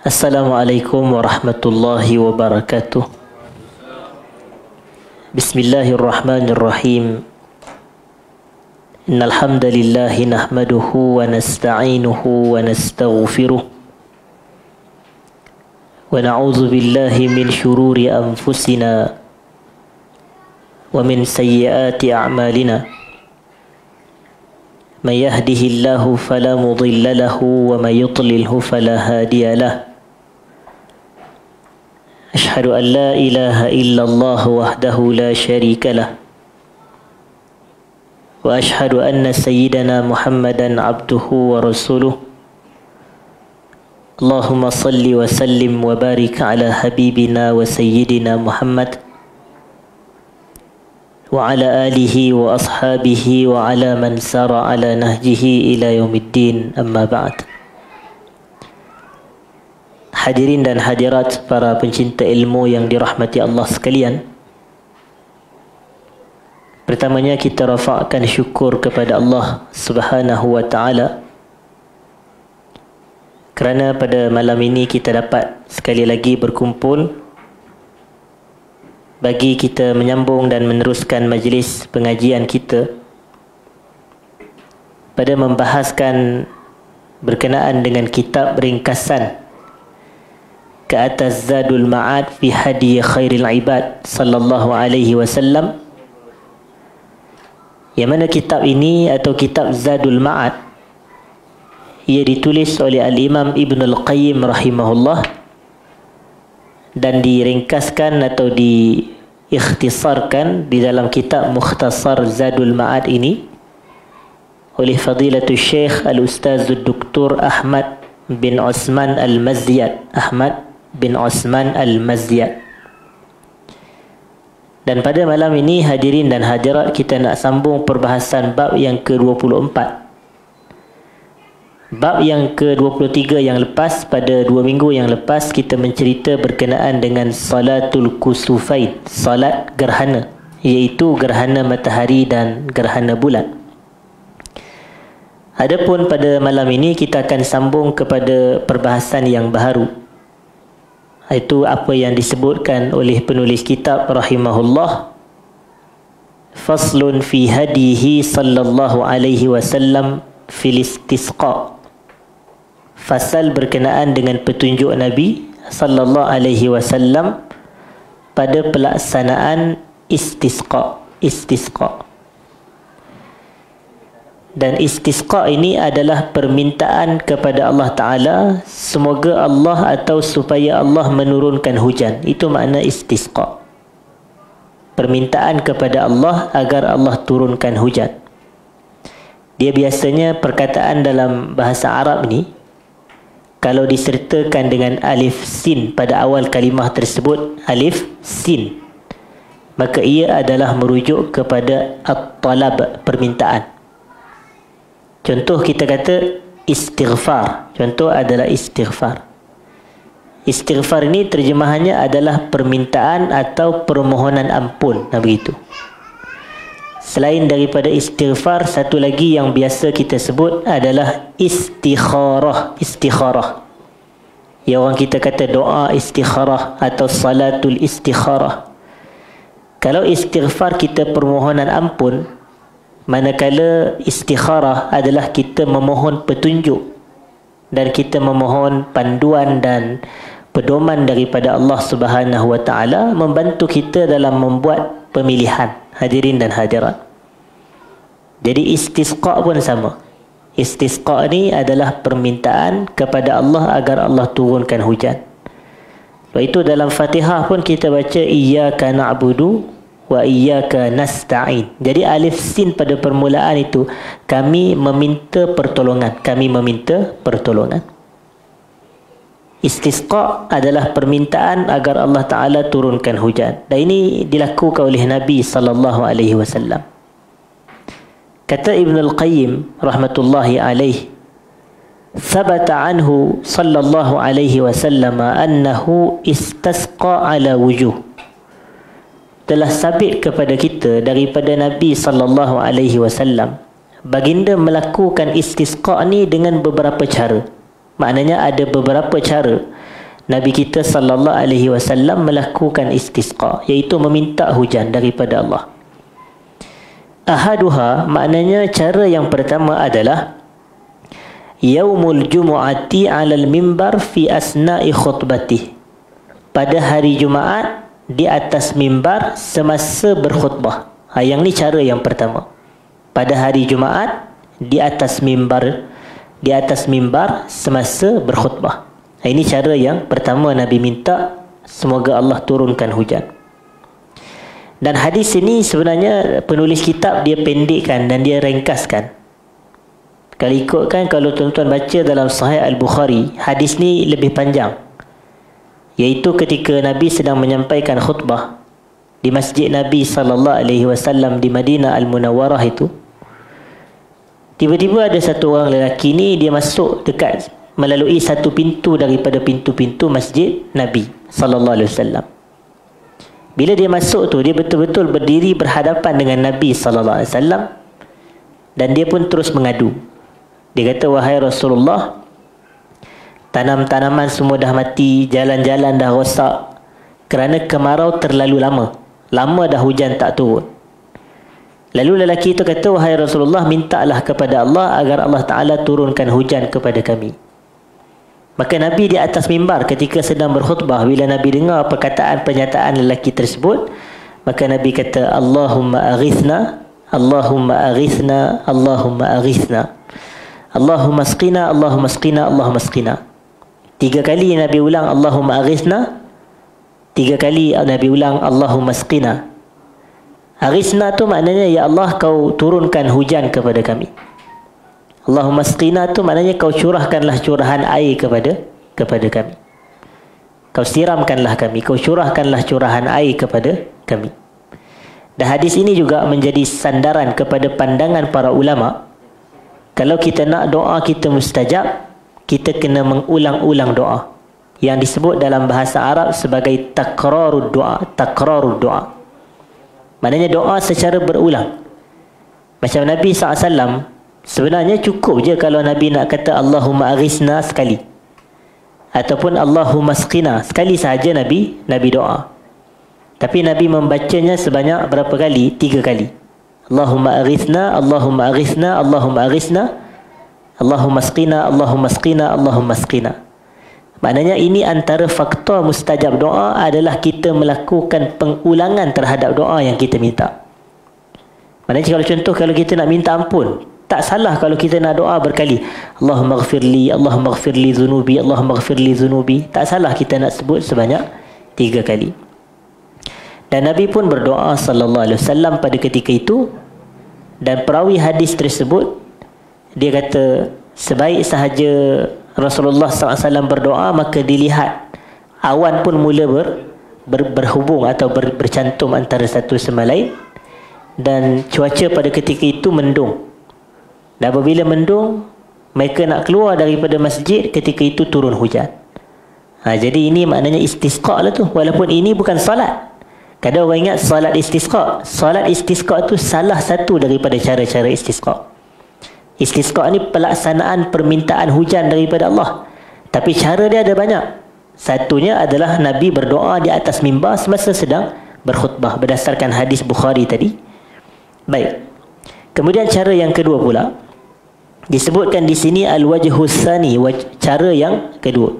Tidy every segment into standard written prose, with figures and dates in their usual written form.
Assalamualaikum warahmatullahi wabarakatuh. Bismillahirrahmanirrahim. Innal hamdalillah nahmaduhu wa nasta'inuhu wa nastaghfiruh. Wa na'udzu billahi min shururi anfusina wa min sayyiati a'malina. Man yahdihillahu fala mudilla lahu wa man yudlilhu fala hadiya lahu. Ashhadu an la ilaha illallah wahdahu la syarika lah. Wa ashhadu anna sayyidana Muhammadan abduhu wa rasuluh. Allahumma salli wa sallim wa barik ala habibina wa sayyidina Muhammad wa ala alihi wa ashabihi wa ala man sara ala nahjihi ila yaumiddin, amma ba'd. Hadirin dan hadirat, para pencinta ilmu yang dirahmati Allah sekalian. Pertamanya kita rafa'kan syukur kepada Allah Subhanahu wa ta'ala kerana pada malam ini kita dapat sekali lagi berkumpul bagi kita menyambung dan meneruskan majlis pengajian kita pada membahaskan berkenaan dengan kitab ringkasan ke atas Zadul Ma'ad fi Hadi Khairil Ibad sallallahu alaihi wasallam, yang mana kitab ini atau kitab Zadul Ma'ad ia ditulis oleh Al-Imam Ibn Al-Qayyim rahimahullah dan diringkaskan atau diikhtisarkan di dalam kitab Mukhtasar Zadul Ma'ad ini oleh Fadilatul Syekh Al-Ustazul Dr. Ahmad bin Osman Al-Mazyad, Ahmad bin Osman Al-Mazyad. Dan pada malam ini, hadirin dan hadirat, kita nak sambung perbahasan bab yang ke-24. Bab yang ke-23 yang lepas, pada 2 minggu yang lepas, kita mencerita berkenaan dengan Salatul Kusufain, salat gerhana, iaitu gerhana matahari dan gerhana bulan. Adapun pada malam ini kita akan sambung kepada perbahasan yang baharu, iaitu apa yang disebutkan oleh penulis kitab rahimahullah, faslun fi hadihi sallallahu alaihi wasallam fil istisqa, fasal berkenaan dengan petunjuk Nabi sallallahu alaihi wasallam pada pelaksanaan istisqa. Dan istisqa ini adalah permintaan kepada Allah Ta'ala, semoga Allah atau supaya Allah menurunkan hujan. Itu makna istisqa. Permintaan kepada Allah agar Allah turunkan hujan. Dia biasanya perkataan dalam bahasa Arab ni, kalau disertakan dengan alif sin pada awal kalimah tersebut, alif sin, maka ia adalah merujuk kepada at-talab, permintaan. Contoh kita kata istighfar. Contoh adalah istighfar. Istighfar ini terjemahannya adalah permintaan atau permohonan ampun. Nah begitu. Selain daripada istighfar, satu lagi yang biasa kita sebut adalah istikharah. Istikharah. Ya, orang kita kata doa istikharah atau salatul istikharah. Kalau istighfar kita permohonan ampun, manakala istikharah adalah kita memohon petunjuk dan kita memohon panduan dan pedoman daripada Allah Subhanahu wa taala membantu kita dalam membuat pemilihan, hadirin dan hadirat. Jadi istisqa pun sama. Istisqa ni adalah permintaan kepada Allah agar Allah turunkan hujan. Lepas itu dalam Fatihah pun kita baca iyyaka na'budu wa iyyaka nasta'in. Jadi alif sin pada permulaan itu kami meminta pertolongan. Kami meminta pertolongan. Istisqa adalah permintaan agar Allah Ta'ala turunkan hujan. Dan ini dilakukan oleh Nabi sallallahu alaihi wasallam. Kata Ibn Al-Qayyim rahmatullahi alaih, thabata anhu sallallahu alaihi wasallam annahu istasqa ala wujuh. Telah sabit kepada kita daripada Nabi sallallahu alaihi wasallam, baginda melakukan istisqa ni dengan beberapa cara. Maknanya ada beberapa cara Nabi kita sallallahu alaihi wasallam melakukan istisqa, iaitu meminta hujan daripada Allah. Ahaduha, maknanya cara yang pertama adalah yaumul jumu'ati 'alal mimbar fi asna'i khutbatih. Pada hari Jumaat di atas mimbar semasa berkhutbah. Yang ni cara yang pertama. Pada hari Jumaat di atas mimbar semasa berkhutbah. Ini cara yang pertama Nabi minta semoga Allah turunkan hujan. Dan hadis ini sebenarnya penulis kitab dia pendekkan dan dia ringkaskan. Kalau ikutkan, kalau tuan-tuan baca dalam Sahih Al-Bukhari, hadis ni lebih panjang. Iaitu ketika Nabi sedang menyampaikan khutbah di Masjid Nabi sallallahu alaihi wasallam di Madinah Al-Munawwarah itu. Tiba-tiba ada satu orang lelaki ni, dia masuk dekat melalui satu pintu daripada pintu-pintu Masjid Nabi sallallahu alaihi wasallam. Bila dia masuk tu, dia betul-betul berdiri berhadapan dengan Nabi sallallahu alaihi wasallam dan dia pun terus mengadu. Dia kata, wahai Rasulullah, tanam-tanaman semua dah mati, jalan-jalan dah rosak kerana kemarau terlalu lama. Lama dah hujan tak turun. Lalu lelaki itu kata, wahai Rasulullah, mintalah kepada Allah agar Allah Ta'ala turunkan hujan kepada kami. Maka Nabi di atas mimbar ketika sedang berkhutbah, bila Nabi dengar perkataan pernyataan lelaki tersebut, maka Nabi kata, Allahumma aghithna, Allahumma aghithna, Allahumma aghithna, Allahumma asqina, Allahumma asqina, Allahumma asqina. 3 kali Nabi ulang Allahumma aghithna, 3 kali Nabi ulang Allahumma asqina. Aghithna tu maknanya, ya Allah, kau turunkan hujan kepada kami. Allahumma asqina tu maknanya kau curahkanlah curahan air kepada kami. Kau siramkanlah kami, kau curahkanlah curahan air kepada kami. Dan hadis ini juga menjadi sandaran kepada pandangan para ulama. Kalau kita nak doa kita mustajab, kita kena mengulang-ulang doa yang disebut dalam bahasa Arab sebagai takrarud doa. Takrarud doa maknanya doa secara berulang. Macam Nabi SAW, sebenarnya cukup je kalau Nabi nak kata Allahumma aghithna sekali, ataupun Allahumma asqina sekali sahaja Nabi doa. Tapi Nabi membacanya sebanyak berapa kali? 3 kali. Allahumma aghithna, Allahumma aghithna, Allahumma aghithna, Allahumma asqina, Allahumma asqina, Allahumma asqina. Maknanya ini antara faktor mustajab doa adalah kita melakukan pengulangan terhadap doa yang kita minta. Maknanya kalau contoh, kalau kita nak minta ampun, tak salah kalau kita nak doa berkali, Allahumma ghafirli, Allahumma ghafirli zunubi, Allahumma ghafirli zunubi. Tak salah kita nak sebut sebanyak 3 kali. Dan Nabi pun berdoa sallallahu alaihi wasallam pada ketika itu. Dan perawi hadis tersebut, dia kata, sebaik sahaja Rasulullah SAW berdoa, maka dilihat awan pun mula berhubung atau bercantum antara satu sama lain. Dan cuaca pada ketika itu mendung. Dan apabila mendung, mereka nak keluar daripada masjid, ketika itu turun hujan. Jadi ini maknanya istisqa lah tu. Walaupun ini bukan salat. Kadang orang ingat salat istisqa. Salat istisqa tu salah satu daripada cara-cara istisqa. Istisqa ni pelaksanaan permintaan hujan daripada Allah. Tapi cara dia ada banyak. Satunya adalah Nabi berdoa di atas mimbar semasa sedang berkhutbah, berdasarkan hadis Bukhari tadi. Baik. Kemudian cara yang kedua pula disebutkan di sini al-wajhus tsani, cara yang kedua.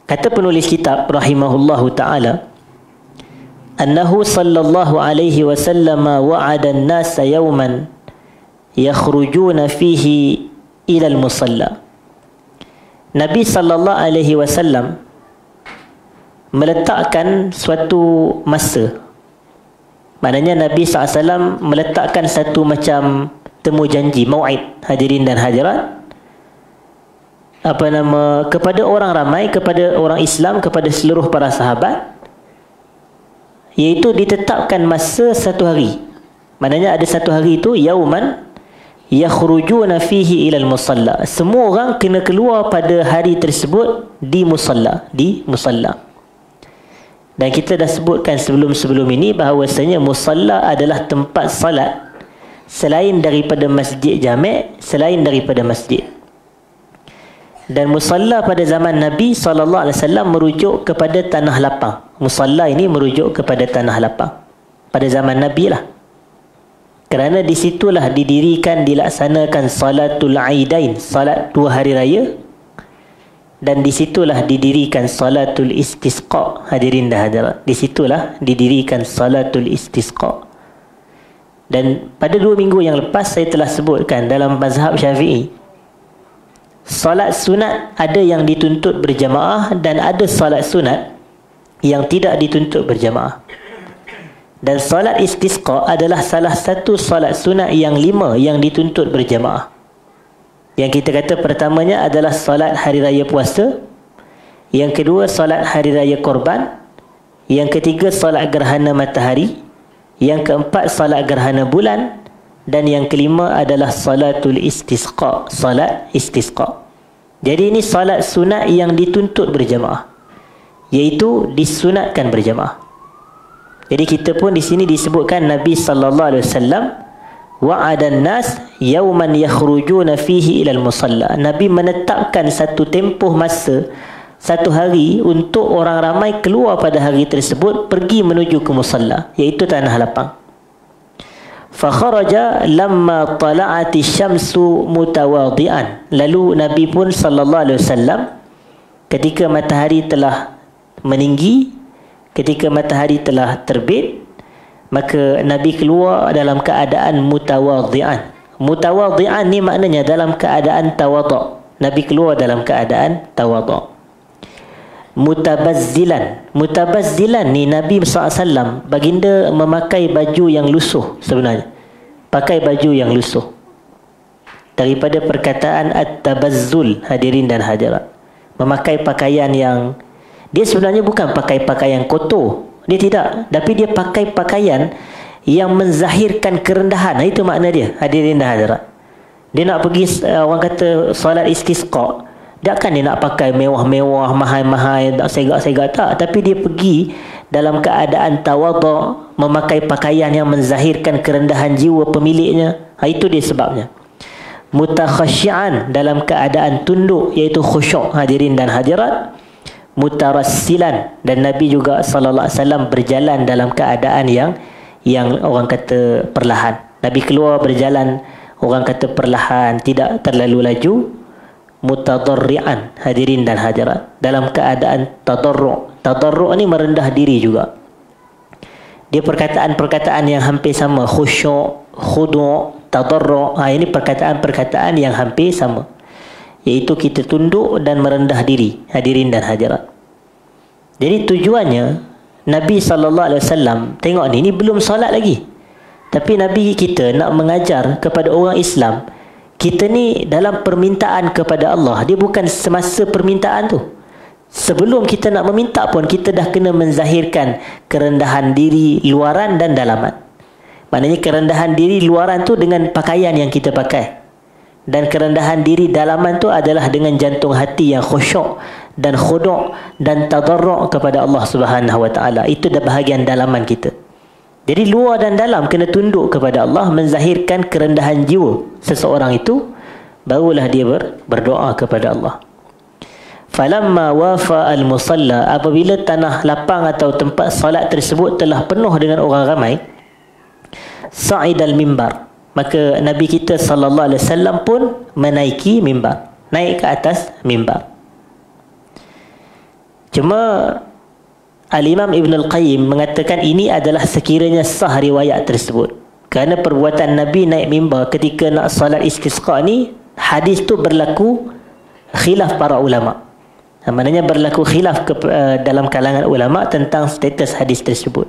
Kata penulis kitab rahimahullahu taala, annahu sallallahu alaihi wasallam wa'ada an-nasa yawman yakhrujuna fihi ila al-musalla. Nabi sallallahu alaihi wasallam meletakkan suatu masa. Maknanya Nabi SAW meletakkan satu macam temu janji, mau'id, hadirin dan hadirat, kepada orang ramai, kepada orang Islam, kepada seluruh para sahabat, iaitu ditetapkan masa 1 hari. Maknanya ada 1 hari itu yauman yakhrujuna fihi ilal musalla. Semua orang kena keluar pada hari tersebut di musalla. Dan kita dah sebutkan sebelum-sebelum ini bahawasanya musalla adalah tempat salat selain daripada masjid jami', selain daripada masjid. Dan musalla pada zaman Nabi SAW merujuk kepada tanah lapang. Musalla ini merujuk kepada tanah lapang pada zaman Nabi lah. Kerana di situlah didirikan, dilaksanakan salatul aidain, salat 2 hari raya, dan di situlah didirikan salatul istisqa. Hadirin dan hadirat, di situlah didirikan salatul istisqa. Dan pada 2 minggu yang lepas saya telah sebutkan dalam mazhab Syafi'i, salat sunat ada yang dituntut berjamaah dan ada salat sunat yang tidak dituntut berjamaah. Dan salat istisqa adalah salah satu salat sunat yang 5 yang dituntut berjamaah. Yang kita kata pertamanya adalah salat hari raya puasa, yang kedua salat hari raya korban, yang ketiga salat gerhana matahari, yang keempat salat gerhana bulan, dan yang kelima adalah salatul istisqa, salat istisqa. Jadi ini salat sunat yang dituntut berjamaah, iaitu disunatkan berjamaah. Jadi kita pun di sini disebutkan Nabi sallallahu alaihi wasallam wa'adan nas yauman yakhrujuna fihi ila al-musalla. Nabi menetapkan satu tempoh masa, satu hari untuk orang ramai keluar pada hari tersebut pergi menuju ke musalla, iaitu tanah lapang. Fa kharaja lamma tala'ati syamsu mutawadi'an. Lalu Nabi pun sallallahu alaihi wasallam ketika matahari telah meninggi, ketika matahari telah terbit, maka Nabi keluar dalam keadaan mutawadhi'an. Mutawadhi'an ni maknanya dalam keadaan tawadhu'. Nabi keluar dalam keadaan tawadhu'. Mutabazzilan. Mutabazzilan ni Nabi SAW, baginda memakai baju yang lusuh sebenarnya. Pakai baju yang lusuh. Daripada perkataan at-tabazzul, hadirin dan hadirat. Memakai pakaian yang dia sebenarnya bukan pakai pakaian kotor. Dia tidak. Tapi dia pakai pakaian yang menzahirkan kerendahan. Itu makna dia, hadirin dan hadirat. Dia nak pergi, orang kata salat istisqa, takkan dia nak pakai mewah-mewah, mahal-mahal, tak segak-segak, tak. Tapi dia pergi dalam keadaan tawadhu', memakai pakaian yang menzahirkan kerendahan jiwa pemiliknya. Itu dia sebabnya. Mutakhasyi'an, dalam keadaan tunduk, iaitu khusyuk, hadirin dan hadirat. Mutarassilan, dan Nabi juga sallallahu alaihi wasallam berjalan dalam keadaan yang orang kata perlahan. Nabi keluar berjalan, orang kata perlahan, tidak terlalu laju. Mutadarri'an, hadirin dan hadirat, dalam keadaan tadarru'. Tadarru' ni merendah diri juga. Dia perkataan-perkataan yang hampir sama, khusyuk, khudu', tadarru'. Ini perkataan-perkataan yang hampir sama, iaitu kita tunduk dan merendah diri, hadirin dan hadirat. Jadi tujuannya Nabi SAW, tengok ni belum solat lagi, tapi Nabi kita nak mengajar kepada orang Islam, kita ni dalam permintaan kepada Allah, dia bukan semasa permintaan tu. Sebelum kita nak meminta pun, kita dah kena menzahirkan kerendahan diri luaran dan dalaman. Maknanya kerendahan diri luaran tu dengan pakaian yang kita pakai, dan kerendahan diri dalaman tu adalah dengan jantung hati yang khusyuk dan khudu' dan tadarru' kepada Allah Subhanahu wa taala. Itu dah bahagian dalaman kita. Jadi luar dan dalam kena tunduk kepada Allah, menzahirkan kerendahan jiwa seseorang itu, barulah dia berdoa kepada Allah. Falamma wafa al-musalla, apabila tanah lapang atau tempat salat tersebut telah penuh dengan orang ramai, sa'idal mimbar, maka Nabi kita sallallahu alaihi wasallam pun menaiki mimbar, naik ke atas mimbar. Cuma Al-Imam Ibn Al-Qayyim mengatakan ini adalah sekiranya sah riwayat tersebut, kerana perbuatan Nabi naik mimbar ketika nak salat istisqa ni, hadis tu berlaku khilaf para ulama. Maknanya berlaku khilaf dalam kalangan ulama tentang status hadis tersebut.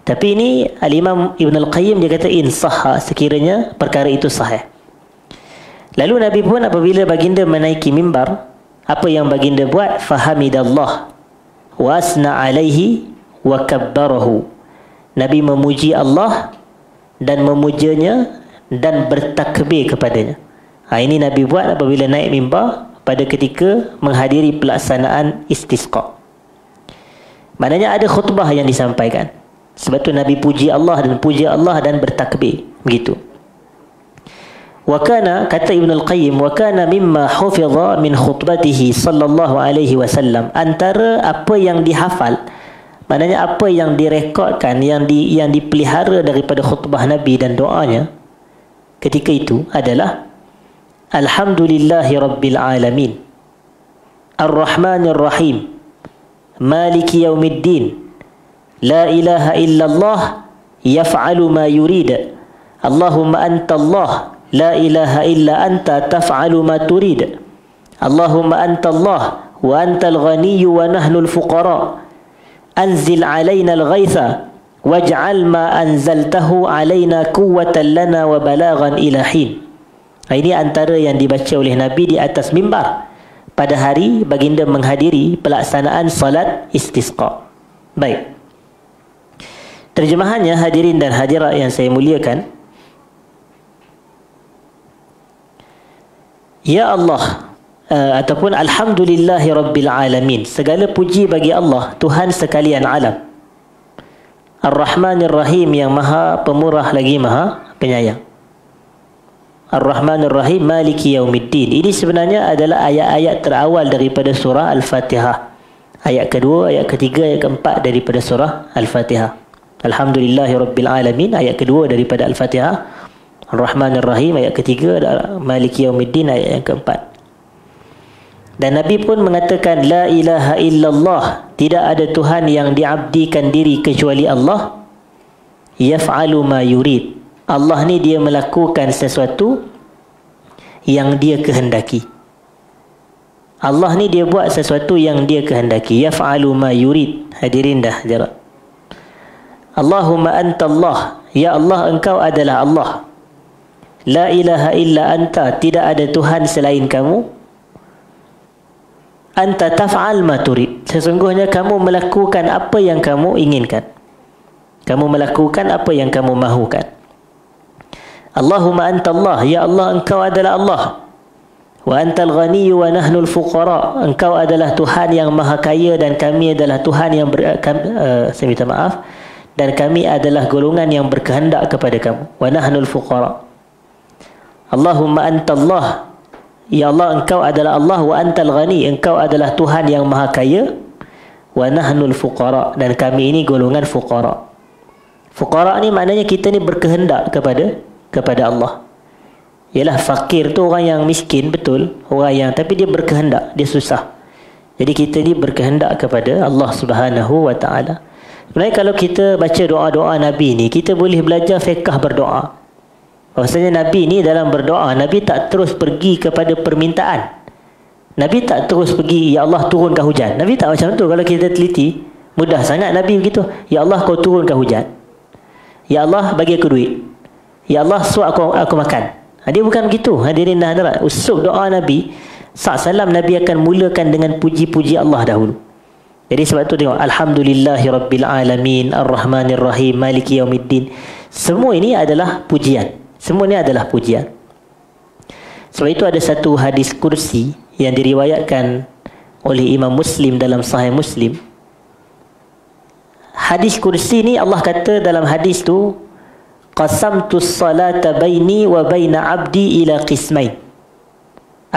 Tapi ini Al-Imam Ibn Al-Qayyim dia kata insahha, sekiranya perkara itu sahih. Lalu Nabi pun apabila baginda menaiki mimbar, apa yang baginda buat? Fahamidallah wa asna alaihi wa kabbarahu. Nabi memuji Allah dan memujanya dan bertakbir kepadanya. Ini Nabi buat apabila naik mimbar pada ketika menghadiri pelaksanaan istisqa. Maknanya ada khutbah yang disampaikan. Sebab tu Nabi puji Allah dan bertakbir, begitu. kata Ibn Al-Qayyim, wa kana mimma hufidha min khutbatihi sallallahu alaihi wasallam, antara apa yang dihafal, maknanya apa yang direkodkan, yang dipelihara daripada khutbah Nabi dan doanya ketika itu adalah Alhamdulillahi Rabbil Alamin, Ar-Rahmanir Rahim, Maliki Yaumiddin, La ilaha illallah, Yaf'alu ma yurid, Allahumma anta Allah, La ilaha illa anta taf'alu ma turid, Allahumma anta Allah wa antal ghaniyyu wa nahnul fuqara, Anzil alaina al-ghaitha waj'al ma anzaltahu alaina quwwatan lana wa balaghan ila hin. Ini antara yang dibaca oleh Nabi di atas mimbar pada hari baginda menghadiri pelaksanaan salat istisqa. Baik. Terjemahannya, hadirin dan hadirat yang saya muliakan. Ya Allah, ataupun Alhamdulillahi Rabbil Alamin, segala puji bagi Allah, Tuhan sekalian alam. Ar-Rahmanir Rahim, yang maha pemurah lagi maha penyayang. Ar-Rahmanir Rahim, Maliki Yaumiddin. Ini sebenarnya adalah ayat-ayat terawal daripada surah Al-Fatihah. Ayat kedua, ayat ketiga, ayat keempat daripada surah Al-Fatihah. Alhamdulillahi Rabbil Alamin, ayat kedua daripada Al-Fatihah. Ar-Rahmanir Rahim, ayat ketiga. Maliki Yaumiddin, ayat yang keempat. Dan Nabi pun mengatakan, La ilaha illallah, tidak ada Tuhan yang diabdikan diri kecuali Allah. Yaf'alu ma yurid, Allah ni dia melakukan sesuatu yang dia kehendaki. Allah ni dia buat sesuatu yang dia kehendaki. Yaf'alu ma yurid. Hadirin dah jarak. Allahumma anta Allah, ya Allah, engkau adalah Allah. La ilaha illa anta, tidak ada Tuhan selain kamu. Anta taf'al ma turid, sesungguhnya kamu melakukan apa yang kamu inginkan. Kamu melakukan apa yang kamu mahukan. Allahumma anta Allah, ya Allah, engkau adalah Allah. Wa antal ghaniyyu wa nahnul fuqara, engkau adalah Tuhan yang maha kaya dan kami adalah Tuhan yang saya minta maaf, dan kami adalah golongan yang berkehendak kepada kamu. Wa nahnul fuqara. Allahumma anta Allah, ya Allah, engkau adalah Allah. Wa antal ghani, engkau adalah Tuhan yang maha kaya. Wa nahnul fuqara, dan kami ini golongan fuqara. Fuqara ni maknanya kita ni berkehendak kepada Allah. Yalah, fakir tu orang yang miskin, betul, orang yang, tapi dia berkehendak, dia susah. Jadi kita ni berkehendak kepada Allah Subhanahu wa taala. Sebenarnya kalau kita baca doa-doa Nabi ni, kita boleh belajar fiqh berdoa. Maksudnya Nabi ni dalam berdoa, Nabi tak terus pergi kepada permintaan. Nabi tak terus pergi, ya Allah turunkan hujan. Nabi tak macam tu. Kalau kita teliti, mudah sangat Nabi begitu. Ya Allah kau turunkan hujan. Ya Allah bagi aku duit. Ya Allah suap aku makan. Dia bukan begitu. Hadirin dan hadirat, usul doa Nabi SAW, Nabi akan mulakan dengan puji-puji Allah dahulu. Jadi sebab tu tengok, Alhamdulillahi Rabbil Alamin, Ar-Rahmanir Rahim, Maliki Yaumiddin. Semua ini adalah pujian. Semua ini adalah pujian. Sebab itu ada satu hadis kursi yang diriwayatkan oleh Imam Muslim dalam Sahih Muslim. Hadis kursi ni Allah kata dalam hadis tu, qasamtus salata baini wa baina abdi ila qismain.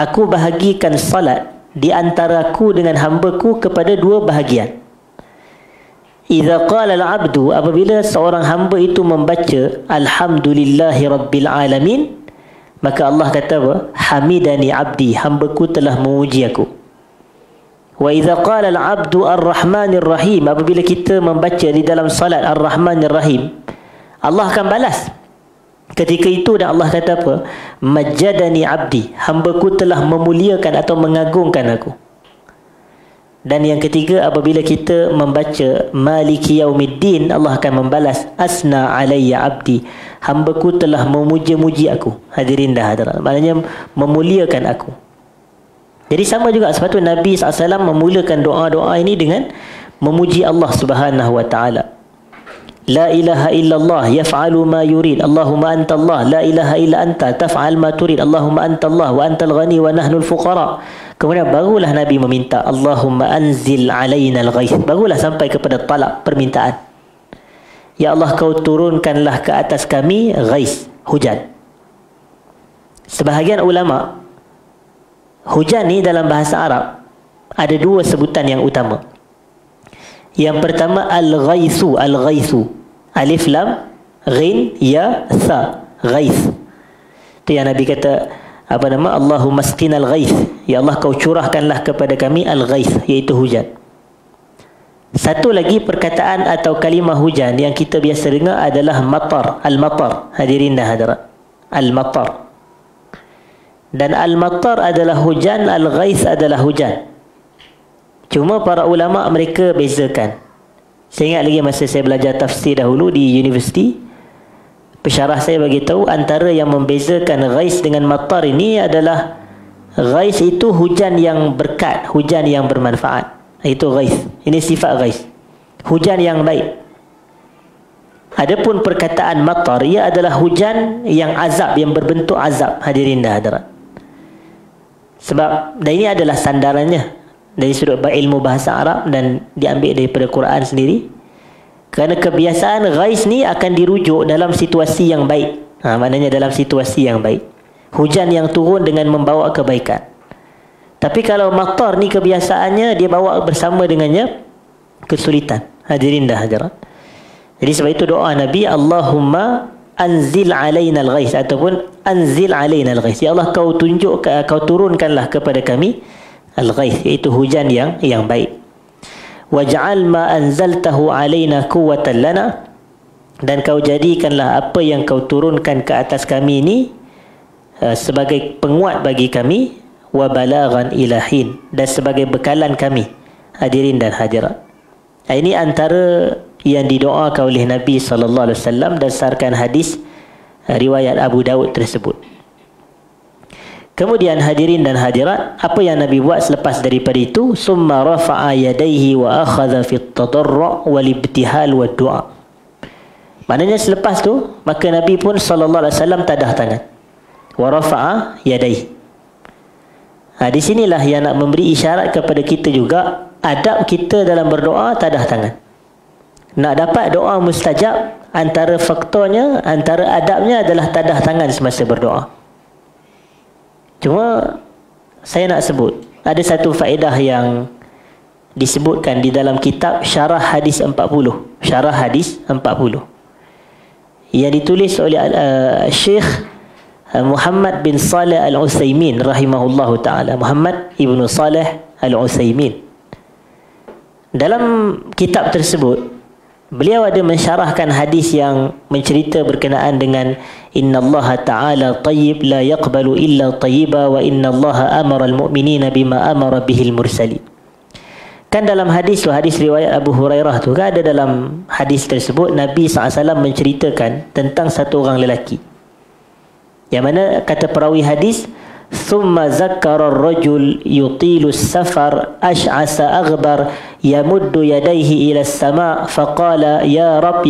Aku bahagikan salat di antaraku dengan hambaku kepada dua bahagian. Idza qala al-'abdu, apabila seorang hamba itu membaca Alhamdulillahi Rabbil Alamin, maka Allah kata apa? Hamidani abdi, hambaku telah memuji aku. Wa idza qala al-'abdu Ar-Rahmanir Rahim, apabila kita membaca di dalam salat Ar-Rahmanir Rahim, Allah akan balas ketika itu, dan Allah kata apa? Majjadani abdi, hambaku telah memuliakan atau mengagungkan aku. Dan yang ketiga, apabila kita membaca Maliki Yaumiddin, Allah akan membalas Asna alayya abdi, hambaku telah memuji-muji aku. Hadirin dah hadirat, maknanya memuliakan aku. Jadi sama juga, sebab tu Nabi SAW memulakan doa-doa ini dengan memuji Allah Subhanahu wa ta'ala. La ilaha illallah, yaf'alu ma yurid, Allahumma anta Allah, la ilaha illa anta taf'al ma turid, Allahumma anta Allah wa antal ghani wa nahnul fuqara. Kemudian barulah Nabi meminta Allahumma anzil alaina al-ghaith, barulah sampai kepada talab, permintaan. Ya Allah, kau turunkanlah ke atas kami ghaith, hujan. Sebahagian ulama, hujan ni dalam bahasa Arab ada dua sebutan yang utama. Yang pertama al-ghaithu, al-ghaithu. Alif lam ghin ya tha, ghaith. Itu yang Nabi kata, apa nama, Allahumma asqinal ghaith, ya Allah kau curahkanlah kepada kami al-ghaith, iaitu hujan. Satu lagi perkataan atau kalimah hujan yang kita biasa dengar adalah matar, al-matar. Hadirin dan hadirat, al-matar. Dan al-matar adalah hujan, al-ghaith adalah hujan. Cuma para ulama mereka bezakan. Saya ingat lagi masa saya belajar tafsir dahulu di universiti, pensyarah saya bagi tahu antara yang membezakan ghaith dengan matar ini adalah ghaith itu hujan yang berkat, hujan yang bermanfaat. Itu ghaith. Ini sifat ghaith, hujan yang baik. Adapun perkataan matar, ia adalah hujan yang azab, yang berbentuk azab. Hadirin dan hadirat. Sebab, dan ini adalah sandarannya dari sudut ilmu bahasa Arab dan diambil daripada Quran sendiri. Kerana kebiasaan ghaith ni akan dirujuk dalam situasi yang baik. Maknanya dalam situasi yang baik, hujan yang turun dengan membawa kebaikan. Tapi kalau matar ni kebiasaannya dia bawa bersama dengannya kesulitan. Hadirin dan hadirat. Jadi sebab itu doa Nabi, Allahumma anzil alaina al-ghaith, ataupun anzil alaina al-ghaith, ya Allah kau tunjuk, kau turunkanlah kepada kami al-ghaith, iaitu hujan yang baik. Waj'al ma anzaltahu alaina quwwatan lana, dan kau jadikanlah apa yang kau turunkan ke atas kami ini sebagai penguat bagi kami, wa balaghan ila hin, dan sebagai bekalan kami. Hadirin dan hadirat, ini antara yang didoakan oleh Nabi SAW berdasarkan hadis riwayat Abu Daud tersebut. Kemudian hadirin dan hadirat, apa yang Nabi buat selepas daripada itu? Summa rafa'a yadayhi wa akhadha fi at-tadarru' wal ibtihal wa du'a. Maknanya selepas tu maka Nabi pun SAW tadah tangan. Wa rafa'a yadayhi. Di sinilah yang nak memberi isyarat kepada kita juga, adab kita dalam berdoa tadah tangan. Nak dapat doa mustajab, antara faktornya, antara adabnya adalah tadah tangan semasa berdoa. Cuma saya nak sebut, ada satu faedah yang disebutkan di dalam kitab Syarah Hadis 40. Syarah Hadis 40 yang ditulis oleh Syekh Muhammad bin Saleh Al-Utsaimin rahimahullahu ta'ala, Muhammad ibn Saleh Al-Utsaimin. Dalam kitab tersebut beliau ada mensyarahkan hadis yang mencerita berkenaan dengan innallaha ta'ala tayyib la yaqbalu illa tayyiba wa innallaha amara al-mu'minina bima amara bihil mursalin. Kan dalam hadis tu, hadis riwayat Abu Hurairah tu, kan ada dalam hadis tersebut Nabi SAW menceritakan tentang satu orang lelaki, yang mana kata perawi hadis, thumma zakkara ar-rajul yutilu as-safar ash'asa aghbar yamuddu yadayhi ila as-sama' faqala ya rab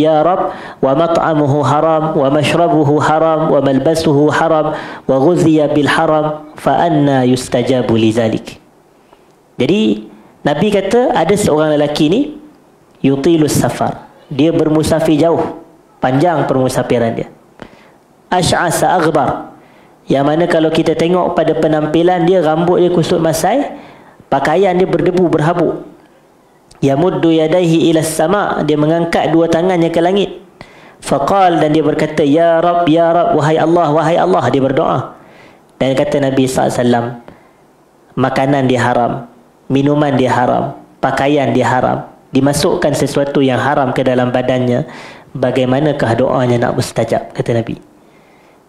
wa mat'amuhu haram wa mashrabuhu haram wa malbasuhu haram wa ghudhiya bil haram fa anna yustajabu li zalik. Jadi Nabi kata ada seorang lelaki ni yutilu as-safar, dia bermusafir jauh, panjang permusafiran dia. Ash'asa aghbar, yang mana kalau kita tengok pada penampilan dia, rambut dia kusut masai, pakaian dia berdebu berhabuk. Yamuddu yadaihi ila sama', dia mengangkat dua tangannya ke langit. Faqal, dan dia berkata ya rab wahai Allah, dia berdoa. Dan kata Nabi SAW, makanan dia haram, minuman dia haram, pakaian dia haram, dimasukkan sesuatu yang haram ke dalam badannya, bagaimanakah doanya nak mustajab, kata Nabi.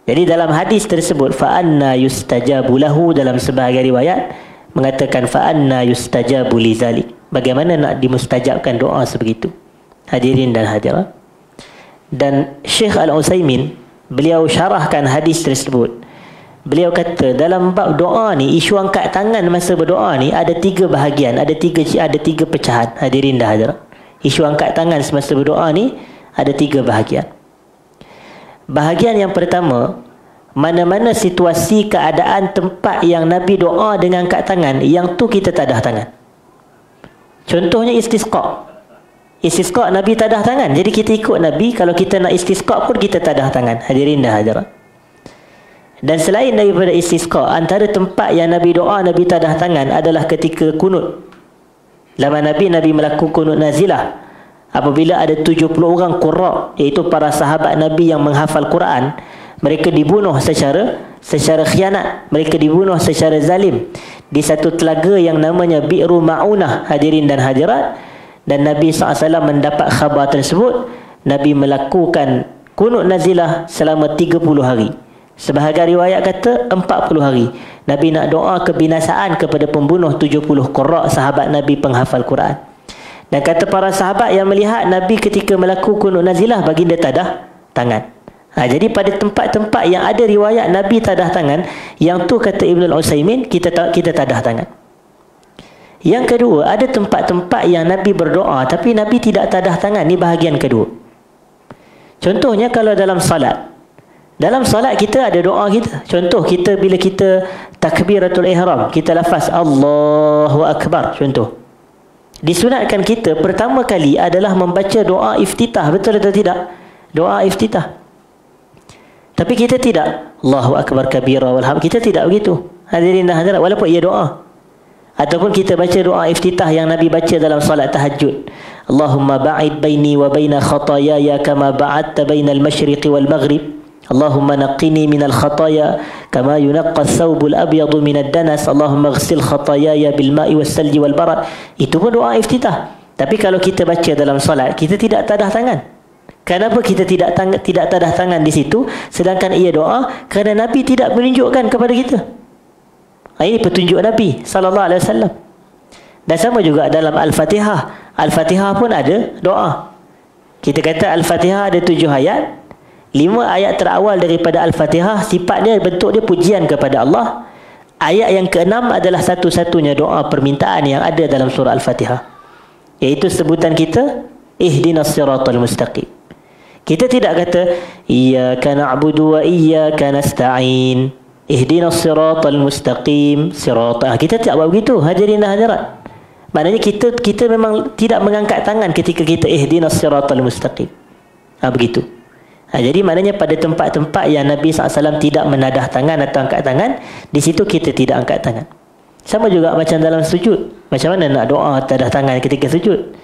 Jadi dalam hadis tersebut fa anna yustajabu lahu, dalam sebahagian riwayat mengatakan fa anna yustajabu li zalik, bagaimana nak dimustajabkan doa sebegitu. Hadirin dan hadirat. Dan Syekh Al-Utsaimin beliau syarahkan hadis tersebut. Beliau kata dalam bab doa ni, isu angkat tangan masa berdoa ni ada tiga bahagian, ada tiga pecahan. Hadirin dan hadirat. Isu angkat tangan semasa berdoa ni ada tiga bahagian. Bahagian yang pertama, mana-mana situasi, keadaan, tempat yang Nabi doa dengan angkat tangan, yang tu kita tadah tangan. Contohnya istisqa. Istisqa Nabi tadah tangan, jadi kita ikut Nabi. Kalau kita nak istisqa pun kita tadah tangan. Hadirin dan hadirat. Dan selain daripada istisqa, antara tempat yang Nabi doa, Nabi tadah tangan adalah ketika kunut. Lama Nabi melakukan kunut nazilah. Apabila ada 70 orang qurra, iaitu para sahabat Nabi yang menghafal Quran, mereka dibunuh secara khianat, mereka dibunuh secara zalim di satu telaga yang namanya Bi'ru Ma'unah, hadirin dan hadirat. Dan Nabi SAW mendapat khabar tersebut. Nabi melakukan kunut nazilah selama 30 hari. Sebahagian riwayat kata 40 hari. Nabi nak doa kebinasaan kepada pembunuh 70 qurra sahabat Nabi penghafal Quran. Dan kata para sahabat yang melihat Nabi ketika melakukan kunut nazilah, baginda tadah tangan. Jadi pada tempat-tempat yang ada riwayat Nabi tadah tangan, yang tu kata Ibn Al-Utsaimin, kita tadah tangan. Yang kedua, ada tempat-tempat yang Nabi berdoa tapi Nabi tidak tadah tangan. Ni bahagian kedua. Contohnya kalau dalam salat. Dalam salat kita ada doa kita. Contoh kita bila kita takbiratul ihram, kita lafaz Allahu Akbar, contoh. Disunatkan kita pertama kali adalah membaca doa iftitah, betul atau tidak? Doa iftitah. Tapi kita tidak Allahu Akbar kabira walhamd, kita tidak begitu. Hadirin dan hadirat, walaupun ia doa. Ataupun kita baca doa iftitah yang Nabi baca dalam salat tahajud. Allahumma ba'id baini wa baina khatayaya kama ba'adta bainal masyriqi wal maghrib. Allahumma naqqini minal khataya kama yunaqqa ath-thawbul abyadu minad danas. Allahumma ighsil khatayaya bil ma'i was salji wal barad. Itu pun doa iftitah. Tapi kalau kita baca dalam salat, kita tidak tadah tangan. Kenapa kita tidak tadah tangan di situ sedangkan ia doa? Kerana Nabi tidak menunjukkan kepada kita. Ini petunjuk Nabi sallallahu alaihi wasallam. Dan sama juga dalam Al-Fatihah. Al-Fatihah pun ada doa. Kita kata Al-Fatihah ada 7 ayat. 5 ayat terawal daripada Al-Fatihah sifat dia, bentuk dia pujian kepada Allah. Ayat yang ke-6 adalah satu-satunya doa permintaan yang ada dalam surah Al-Fatihah, iaitu sebutan kita ihdinas siratal mustaqim. Kita tidak kata iyyaka na'budu wa iyyaka nasta'in, ihdinas siratal mustaqim sirata. Kita tidak buat begitu, hadirin dan hadirat. Maknanya kita memang tidak mengangkat tangan ketika kita ihdinas siratal mustaqim. Begitu. Jadi maknanya pada tempat-tempat yang Nabi SAW tidak menadah tangan atau angkat tangan, di situ kita tidak angkat tangan. Sama juga macam dalam sujud. Macam mana nak doa tadah tangan ketika sujud?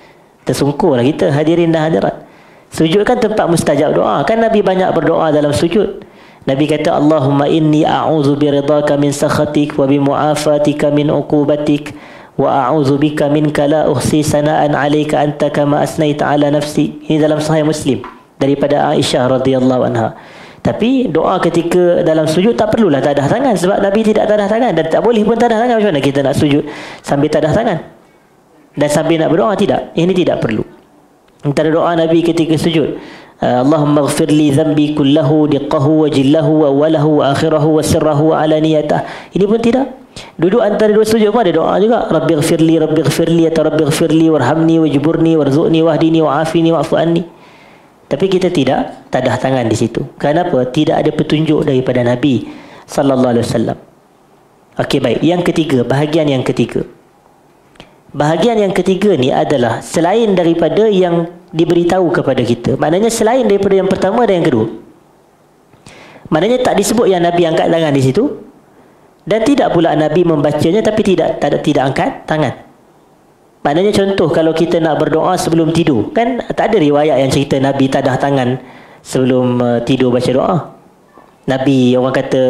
Tersungkurlah kita, hadirin dan hadirat. Sujud kan tempat mustajab doa. Kan Nabi banyak berdoa dalam sujud. Nabi kata Allahumma inni a'udzu biridhaka min sakhatik wa bimu'afatika min uqubatik wa a'udzu bika minka la uhsi sana'an 'alaika anta kama asnaita 'ala nafsi. Ini dalam Sahih Muslim daripada Aisyah radhiyallahu anha. Tapi doa ketika dalam sujud tak perlulah tadah tangan, sebab Nabi tidak tadah tangan dan tak boleh pun tadah tangan. Macam mana kita nak sujud sambil tadah tangan dan sambil nak berdoa? Tidak, ini tidak perlu. Antara doa Nabi ketika sujud, Allahumma ighfir li dhanbi kullahu diqqahu wa jillahu wa awwalahu wa akhirahu wa sirrahu wa alaniyatah. Ini pun tidak. Duduk antara dua sujud pun ada doa juga. Rabbi ighfirli atau Rabbi ighfirli warhamni wajburni warzuqni wahdini wa'afini wa'fu anni. Tapi kita tidak tadah tangan di situ. Kenapa? Tidak ada petunjuk daripada Nabi sallallahu alaihi wasallam. Okey, baik. Yang ketiga, bahagian yang ketiga. Bahagian yang ketiga ni adalah selain daripada yang diberitahu kepada kita. Maknanya selain daripada yang pertama dan yang kedua. Maknanya tak disebut yang Nabi angkat tangan di situ. Dan tidak pula Nabi membacanya tapi tidak angkat tangan. Maknanya contoh kalau kita nak berdoa sebelum tidur, kan tak ada riwayat yang cerita Nabi tadah tangan sebelum tidur baca doa. Nabi orang kata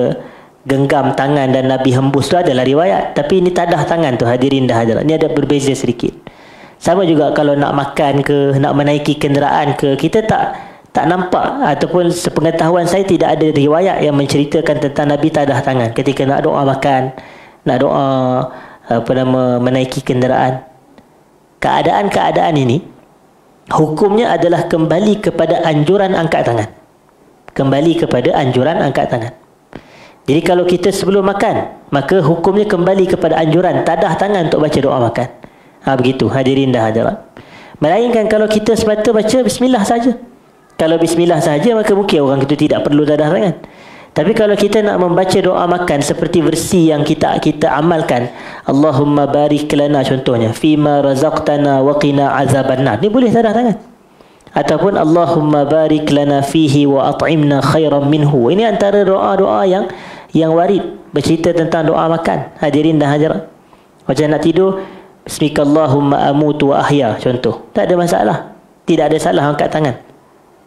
genggam tangan dan Nabi hembus tu adalah riwayat. Tapi ini tadah tangan tu, hadirin dah hadirat. Ini ada berbeza sedikit. Sama juga kalau nak makan ke, nak menaiki kenderaan ke, kita tak nampak ataupun sepengetahuan saya tidak ada riwayat yang menceritakan tentang Nabi tadah tangan ketika nak doa makan, nak doa menaiki kenderaan. Keadaan-keadaan ini hukumnya adalah kembali kepada anjuran angkat tangan. Kembali kepada anjuran angkat tangan. Jadi kalau kita sebelum makan, maka hukumnya kembali kepada anjuran tadah tangan untuk baca doa makan. Begitu, hadirin dan hadirat. Melainkan kalau kita semata baca bismillah saja. Kalau bismillah saja, maka mungkin orang itu tidak perlu tadah tangan. Tapi kalau kita nak membaca doa makan seperti versi yang kita amalkan, Allahumma barik lana contohnya, fima razaqtana wa qina azabannar. Ni boleh tadah tangan. Ataupun Allahumma barik lana fihi wa at'imna khairan minhu. Ini antara doa-doa yang yang warid bercerita tentang doa makan, hadirin dan hadirat. Macam nak tidur, Bismikallahumma amutu wa ahya, contoh. Tak ada masalah. Tidak ada salah angkat tangan.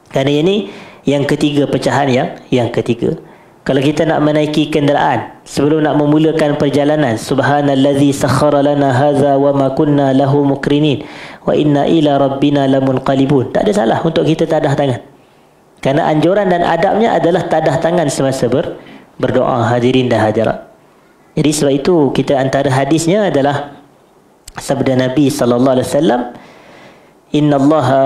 Kerana ini yang ketiga, pecahan yang ketiga. Kalau kita nak menaiki kenderaan, sebelum nak memulakan perjalanan, Subhanallazi sakhara lana hadza wa ma kunna lahu mukrinin wa inna ila rabbina lamunqalibun. Tak ada salah untuk kita tadah tangan. Kerana anjuran dan adabnya adalah tadah tangan semasa berdoa, hadirin dan hadirat. Jadi sebab itu kita antara hadisnya adalah sabda Nabi sallallahu alaihi wasallam, innallaha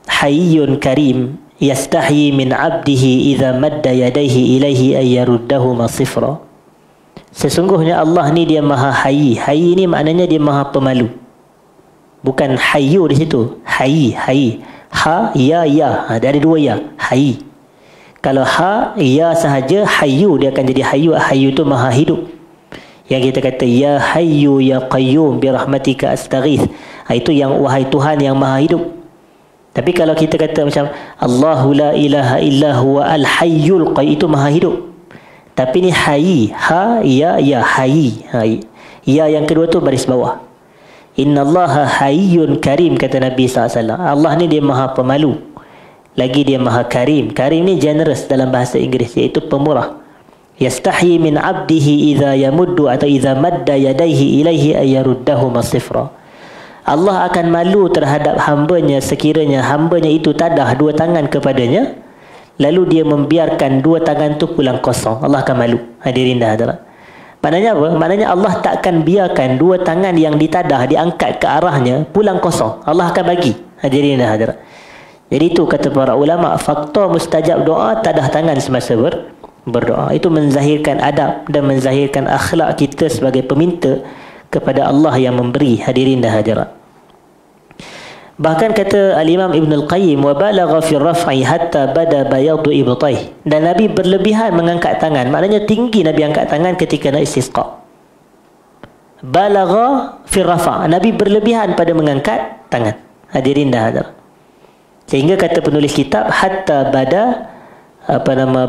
hayyun karim yastahyi min 'abdihi idza madda yadayhi ilaihi ay yaruddahuma sifra. Sesungguhnya Allah ni dia maha hayy. Hayy ni maknanya dia maha pemalu. Bukan hayyu di situ. Hayy. Ha, ya. Dia ada dua ya. Hayy. Kalau ha, ya sahaja, hayyu dia akan jadi hayyu. Hayyu tu maha hidup. Yang kita kata ya hayyu ya qayyum bi rahmatika astaghith. Itu yang wahai Tuhan yang maha hidup. Tapi kalau kita kata macam Allahu la ilaha illa huwa al hayyul qayyum, itu maha hidup. Tapi ni hayy, ha ya hayy. Ya yang kedua tu baris bawah. Innallaha hayyun karim, kata Nabi SAW. Allah ni dia maha pemalu. Lagi dia maha karim. Karim ni generous dalam bahasa Inggeris, iaitu pemurah. Yastahyi min 'abdihi idza yamuddu atau idza madda yadayhi ilaihi ayaruddahuma sifra. Allah akan malu terhadap hambanya sekiranya hambanya itu tadah dua tangan kepadanya, lalu dia membiarkan dua tangan tu pulang kosong. Allah akan malu, hadirin dan hadirat. Maknanya apa? Maknanya Allah takkan biarkan dua tangan yang ditadah diangkat ke arahnya pulang kosong. Allah akan bagi, hadirin dan hadirat. Jadi itu kata para ulama, faktor mustajab doa tadah tangan semasa berdoa. Itu menzahirkan adab dan menzahirkan akhlak kita sebagai peminta kepada Allah yang memberi, hadirin dan hadirat. Bahkan kata Al-Imam Ibn Al-Qayyim, wa balagha fi raf'i hatta bada bayadu ibtaih. Dan Nabi berlebihan mengangkat tangan, maknanya tinggi Nabi angkat tangan ketika nak istisqa. Balagha fi raf', Nabi berlebihan pada mengangkat tangan, hadirin dan hadirat. Sehingga kata penulis kitab, hatta bada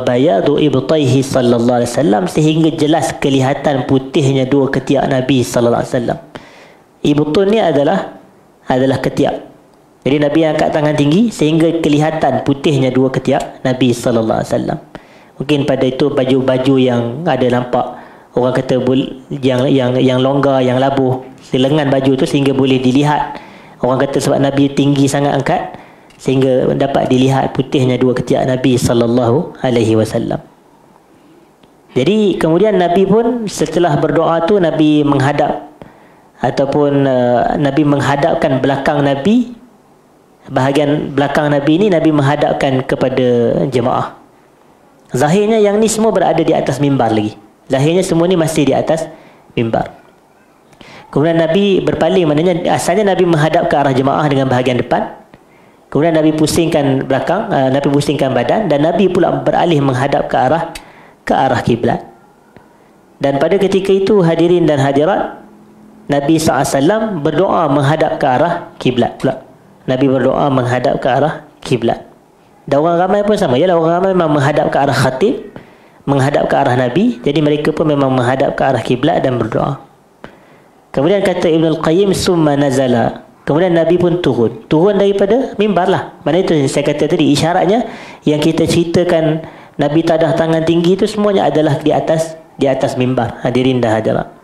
bayadu ibtaihi sallallahu alaihi wasallam, sehingga jelas kelihatan putihnya dua ketiak Nabi sallallahu alaihi wasallam. Ibtun ni adalah ketiak. Jadi Nabi angkat tangan tinggi sehingga kelihatan putihnya dua ketiak Nabi sallallahu alaihi wasallam. Mungkin pada itu baju-baju yang ada nampak, orang kata yang longgar, yang labuh di lengan baju tu sehingga boleh dilihat. Orang kata sebab Nabi tinggi sangat angkat sehingga dapat dilihat putihnya dua ketiak Nabi sallallahu alaihi wasallam. Jadi kemudian Nabi pun setelah berdoa tu Nabi menghadap ataupun Nabi menghadapkan belakang Nabi, bahagian belakang Nabi ni Nabi menghadapkan kepada jemaah. Zahirnya yang ni semua berada di atas mimbar lagi. Zahirnya semua ni masih di atas mimbar. Kemudian Nabi berpaling, maknanya asalnya Nabi menghadap ke arah jemaah dengan bahagian depan. Kemudian Nabi pusingkan belakang, Nabi pusingkan badan, dan Nabi pula beralih menghadap ke arah kiblat. Dan pada ketika itu hadirin dan hadirat, Nabi SAW berdoa menghadap ke arah kiblat pula. Nabi berdoa menghadap ke arah kiblat. Dan orang ramai pun sama. Yalah, orang ramai memang menghadap ke arah khatib, menghadap ke arah Nabi. Jadi mereka pun memang menghadap ke arah kiblat dan berdoa. Kemudian kata Ibn Al-Qayyim, summa nazala. Kemudian Nabi pun turun daripada mimbar lah. Mana itu saya kata tadi, isyaratnya yang kita ceritakan Nabi tadah tangan tinggi itu semuanya adalah di atas mimbar, hadirin dan hadirat.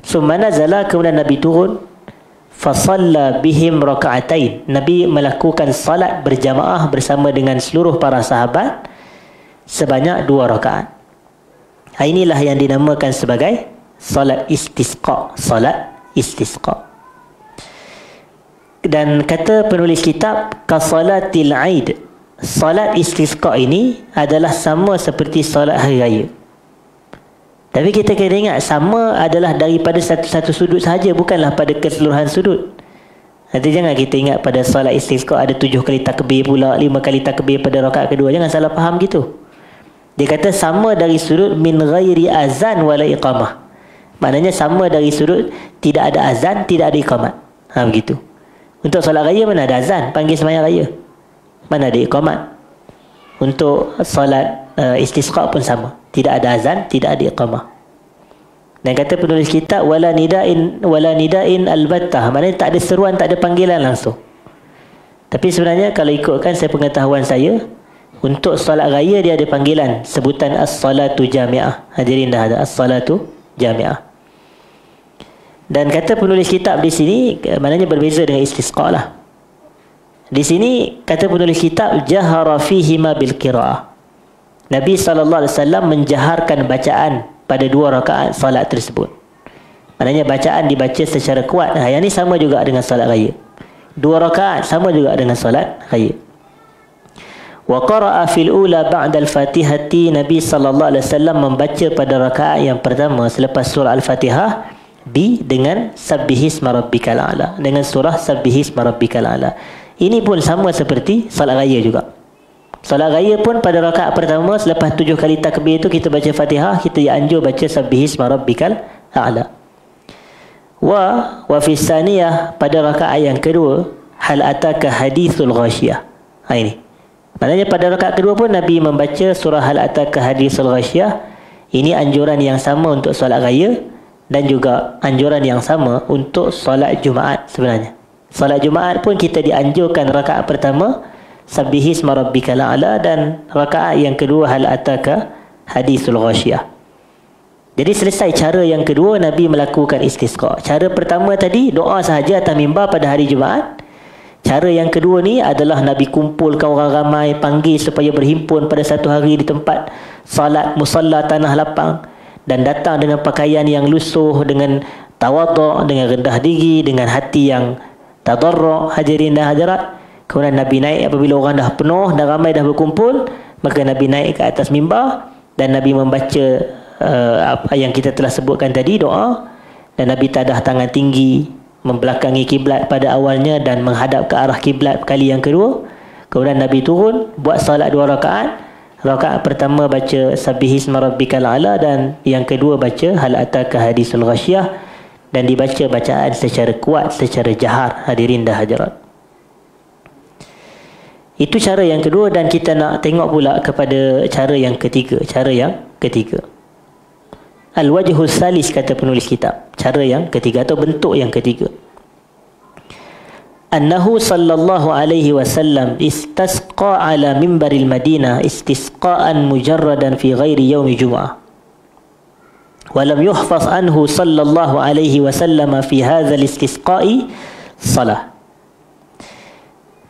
Summa nazala, kemudian Nabi turun, fasalla bihim raka'atain. Nabi melakukan salat berjamaah bersama dengan seluruh para sahabat sebanyak 2 rakaat. Inilah yang dinamakan sebagai salat istisqa. Dan kata penulis kitab, kasalatil aid, salat istisqa ini adalah sama seperti salat hari raya. Tapi kita kena ingat, sama adalah daripada satu sudut sahaja, bukanlah pada keseluruhan sudut. Nanti jangan kita ingat pada salat istisqa ada 7 kali takbir pula, 5 kali takbir pada rakaat kedua. Jangan salah faham gitu. Dia kata sama dari sudut min ghairi azan wala iqamah. Maknanya sama dari sudut tidak ada azan, tidak ada iqamat. Begitu. Untuk solat raya mana ada azan, panggil sembahyang raya. Mana ada iqamat. Untuk solat istisqa pun sama. Tidak ada azan, tidak ada iqamah. Dan kata penulis kitab, wala nida'in albattah, maknanya tak ada seruan, tak ada panggilan langsung. Tapi sebenarnya kalau ikutkan saya pengetahuan saya, untuk solat raya dia ada panggilan, sebutan as-salatu jami'ah. Hadirin dah ada as-salatu jami'ah. Dan kata penulis kitab di sini, maknanya berbeza dengan istisqa lah. Di sini kata penulis kitab, jahara fihima bil qira'ah. Nabi SAW menjaharkan bacaan pada 2 rakaat salat tersebut. Maknanya bacaan dibaca secara kuat. Yang ni sama juga dengan salat raya. 2 rakaat sama juga dengan salat raya. Wa qara'a fil ula ba'da al-Fatihati, Nabi SAW membaca pada rakaat yang pertama selepas surah Al-Fatihah dengan Sabbihisma rabbikal a'la, dengan surah Sabbihisma rabbikal a'la. Ini pun sama seperti salat raya juga. Salat raya pun pada rakaat pertama selepas 7 kali takbir itu kita baca Fatihah, kita dianjur baca Sabbihisma rabbikal a'la. Wa fi tsaniyah, pada rakaat yang kedua, hal ataka hadithul ghasyiyah. Ini maknanya pada rakaat kedua pun Nabi membaca surah hal ataka hadithul ghasyiyah. Ini anjuran yang sama untuk solat raya dan juga anjuran yang sama untuk solat Jumaat sebenarnya. Solat Jumaat pun kita dianjurkan rakaat pertama Sabbihisma rabbikal a'la dan rakaat yang kedua hal ataka hadithul ghasyiyah. Jadi selesai cara yang kedua, Nabi melakukan istisqa. Cara pertama tadi doa sahaja atas mimbar pada hari Jumaat. Cara yang kedua ni adalah Nabi kumpulkan orang ramai, panggil supaya berhimpun pada satu hari di tempat salat musalla tanah lapang, dan datang dengan pakaian yang lusuh, dengan tawaduk, dengan rendah diri, dengan hati yang tadarru'. Hadirin dan hadirat, kemudian Nabi naik apabila orang dah penuh dan ramai dah berkumpul, maka Nabi naik ke atas mimbar dan Nabi membaca apa yang kita telah sebutkan tadi, doa. Dan Nabi tadah tangan tinggi membelakangi kiblat pada awalnya dan menghadap ke arah kiblat kali yang kedua. Kemudian Nabi turun buat salat 2 rakaat. Rakaat pertama baca Sabbihisma rabbikal a'la dan yang kedua baca hal ataka hadithul ghasyiyah, dan dibaca bacaan secara kuat, secara jahar. Hadirin dan hadirat, itu cara yang kedua. Dan kita nak tengok pula kepada cara yang ketiga. Cara yang ketiga, al-wajhus salis, kata penulis kitab, cara yang ketiga atau bentuk yang ketiga. Annahu sallallahu alaihi wasallam istasqa ala mimbaril Madinah istisqaan mujarradan fi ghairi yaumi Jum'ah. Wa lam yuhfaz anhu sallallahu alaihi wasallam fi hadzal istisqa'i salah.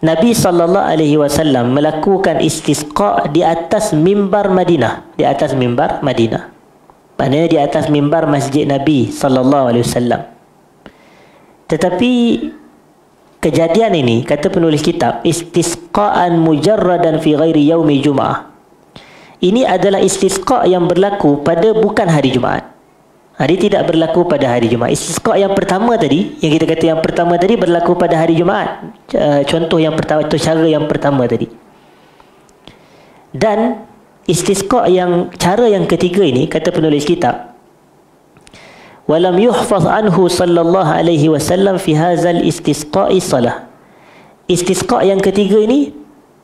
Nabi sallallahu alaihi wasallam melakukan istisqa di atas mimbar Madinah, di atas mimbar Madinah. Maknanya di atas mimbar masjid Nabi sallallahu alaihi wasallam. Tetapi kejadian ini, kata penulis kitab, istisqaan mujarradan fi ghairi yaumi Jum'ah, ini adalah istisqa yang berlaku pada bukan hari Jumaat. Dia tidak berlaku pada hari Jumaat. Istisqa yang pertama tadi, yang kita kata yang pertama tadi berlaku pada hari Jumaat. Contoh yang pertama, atau cara yang pertama tadi. Dan istisqa yang cara yang ketiga ini, kata penulis kitab, walam yuhfaz anhu sallallahu alaihi wasallam fi hadzal istisqa'i salah. Istisqa yang ketiga ini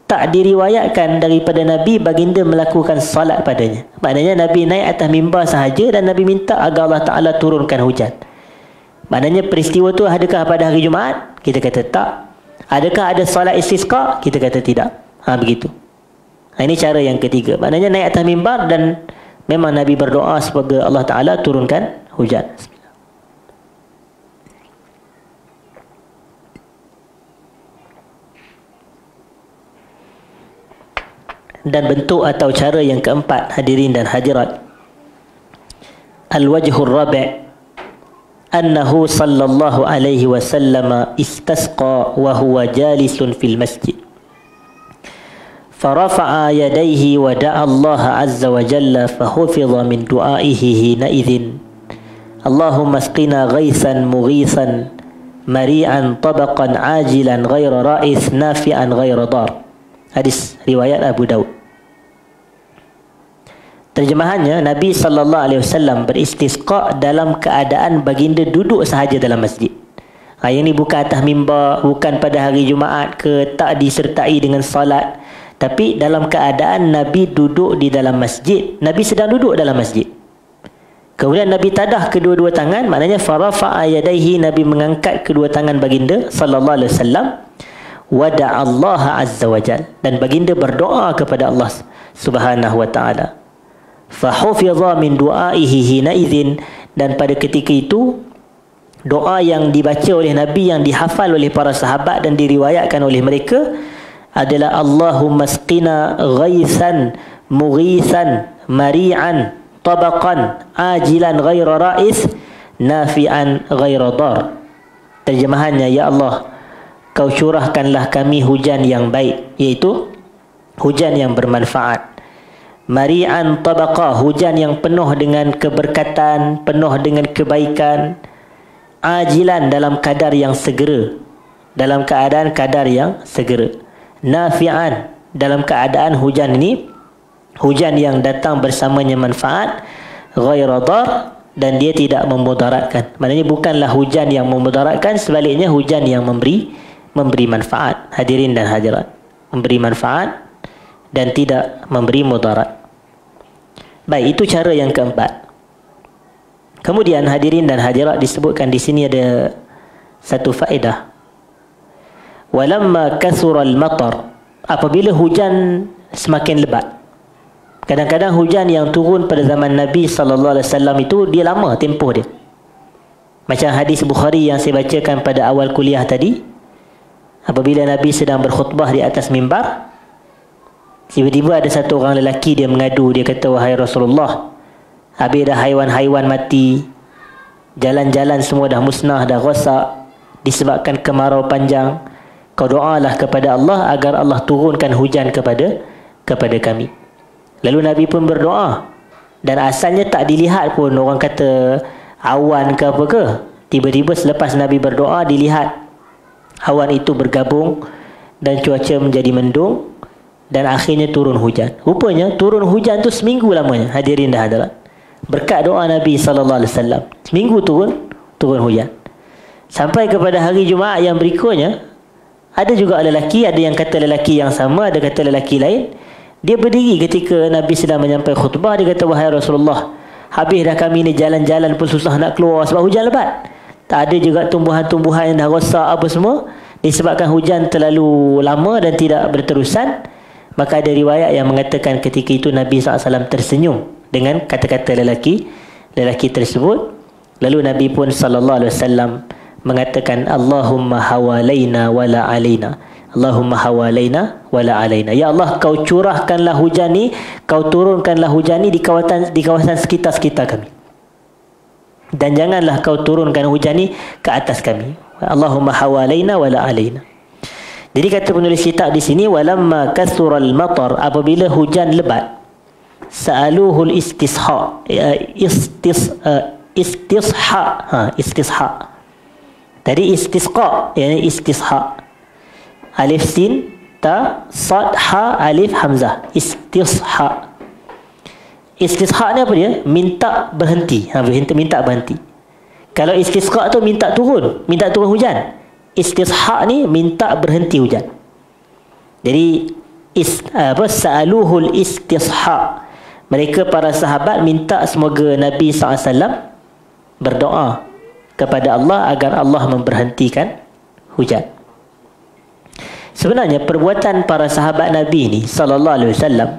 tak diriwayatkan daripada Nabi baginda melakukan salat padanya. Maknanya Nabi naik atas mimbar sahaja dan Nabi minta agar Allah Ta'ala turunkan hujan. Maknanya peristiwa tu adakah pada hari Jumaat? Kita kata tak. Adakah ada salat istisqa? Kita kata tidak. Begitu. Ini cara yang ketiga. Maknanya naik atas mimbar dan memang Nabi berdoa supaya Allah Ta'ala turunkan hujan. Dan bentuk atau cara yang keempat, hadirin dan hadirat, al-wajhur rabi' annahu sallallahu alaihi wasallam istasqa wa huwa jalisun fil masjid فرفع يديه ودعا الله عز وجل فحفظ من دعائه حينئذ اللهم اسقنا غيثا مغيثا مريعا طبقا عاجلا غير رائث نافعا غير ضار. Hadis riwayat Abu Daud. Terjemahannya, Nabi SAW beristisqa dalam keadaan baginda duduk sahaja dalam masjid. Yang ini bukan atas mimbar, bukan pada hari Jumaat ke, tak disertai dengan salat, Tapi dalam keadaan Nabi duduk di dalam masjid, Nabi sedang duduk dalam masjid. Kemudian Nabi tadah kedua-dua tangan, maknanya farafa'a yadaihi, Nabi mengangkat kedua tangan baginda sallallahu alaihi wasallam, wa da'allaha azza wa jal, dan baginda berdoa kepada Allah Subhanahu wa taala. Fa hufidha min du'aihi hina idzin, dan pada ketika itu doa yang dibaca oleh Nabi, yang dihafal oleh para sahabat dan diriwayatkan oleh mereka adalah Allahumma asqina ghaisan mughisan mari'an tabaqan ajilan ghaira ra'is nafi'an ghaira dar. Terjemahannya, ya Allah, kau curahkanlah kami hujan yang baik, iaitu hujan yang bermanfaat. Mari'an tabaqa, hujan yang penuh dengan keberkatan, penuh dengan kebaikan. Ajilan, dalam kadar yang segera, dalam keadaan kadar yang segera. Nafi'an, dalam keadaan hujan ini hujan yang datang bersamanya manfaat. Ghaira dar, dan dia tidak memudaratkan. Maknanya bukanlah hujan yang memudaratkan, sebaliknya hujan yang memberi manfaat. Hadirin dan hadirat, memberi manfaat dan tidak memberi mudarat. Baik, itu cara yang keempat. Kemudian hadirin dan hadirat, disebutkan di sini ada satu faedah. Walamma kasural matar, apabila hujan semakin lebat. Kadang-kadang hujan yang turun pada zaman Nabi sallallahu alaihi wasallam itu dia lama tempoh dia. Macam hadis Bukhari yang saya bacakan pada awal kuliah tadi. Apabila Nabi sedang berkhutbah di atas mimbar, tiba-tiba ada satu orang lelaki, dia mengadu, dia kata, wahai Rasulullah, habis dah haiwan-haiwan mati, jalan-jalan semua dah musnah, dah rosak disebabkan kemarau panjang. Kau doalah kepada Allah agar Allah turunkan hujan kepada kami. Lalu Nabi pun berdoa, dan asalnya tak dilihat pun, orang kata awan ke apa ke. Tiba-tiba selepas Nabi berdoa, dilihat awan itu bergabung dan cuaca menjadi mendung, dan akhirnya turun hujan. Rupanya turun hujan tu seminggu lamanya, hadirin dan hadirat. Berkat doa Nabi sallallahu alaihi wasallam, seminggu turun hujan. Sampai kepada hari Jumaat yang berikutnya, ada juga lelaki, ada yang kata lelaki yang sama, ada kata lelaki lain. Dia berdiri ketika Nabi sedang menyampaikan khutbah, dia kata, wahai Rasulullah, habis dah kami ni jalan-jalan pun susah nak keluar sebab hujan lebat. Tak ada juga tumbuhan-tumbuhan yang dah rosak apa semua, disebabkan hujan terlalu lama dan tidak berterusan. Maka ada riwayat yang mengatakan ketika itu Nabi SAW tersenyum dengan kata-kata lelaki tersebut. Lalu Nabi pun SAW mengatakan, Allahumma hawalaina wala alaina, Allahumma hawalaina wala alaina. Ya Allah, kau curahkanlah hujan ni, kau turunkanlah hujan ni di kawasan sekitar-sekitar kami, dan janganlah kau turunkan hujan ni ke atas kami. Allahumma hawalaina wala alaina. Jadi kata penulis kitab di sini, walamma kasural matar, apabila hujan lebat, sa'aluhul istisha, istisha. Tadi istisqa, yani istisha. Alif sin ta sad ha alif hamzah, istisha. Istisha ni apa dia? Minta berhenti. Minta berhenti. Kalau istisqa tu minta turun hujan. Istisha ni minta berhenti hujan. Jadi sa'aluhul istisha, mereka para sahabat minta semoga Nabi SAW berdoa kepada Allah agar Allah memberhentikan hujan. Sebenarnya perbuatan para sahabat Nabi ni sallallahu alaihi wasallam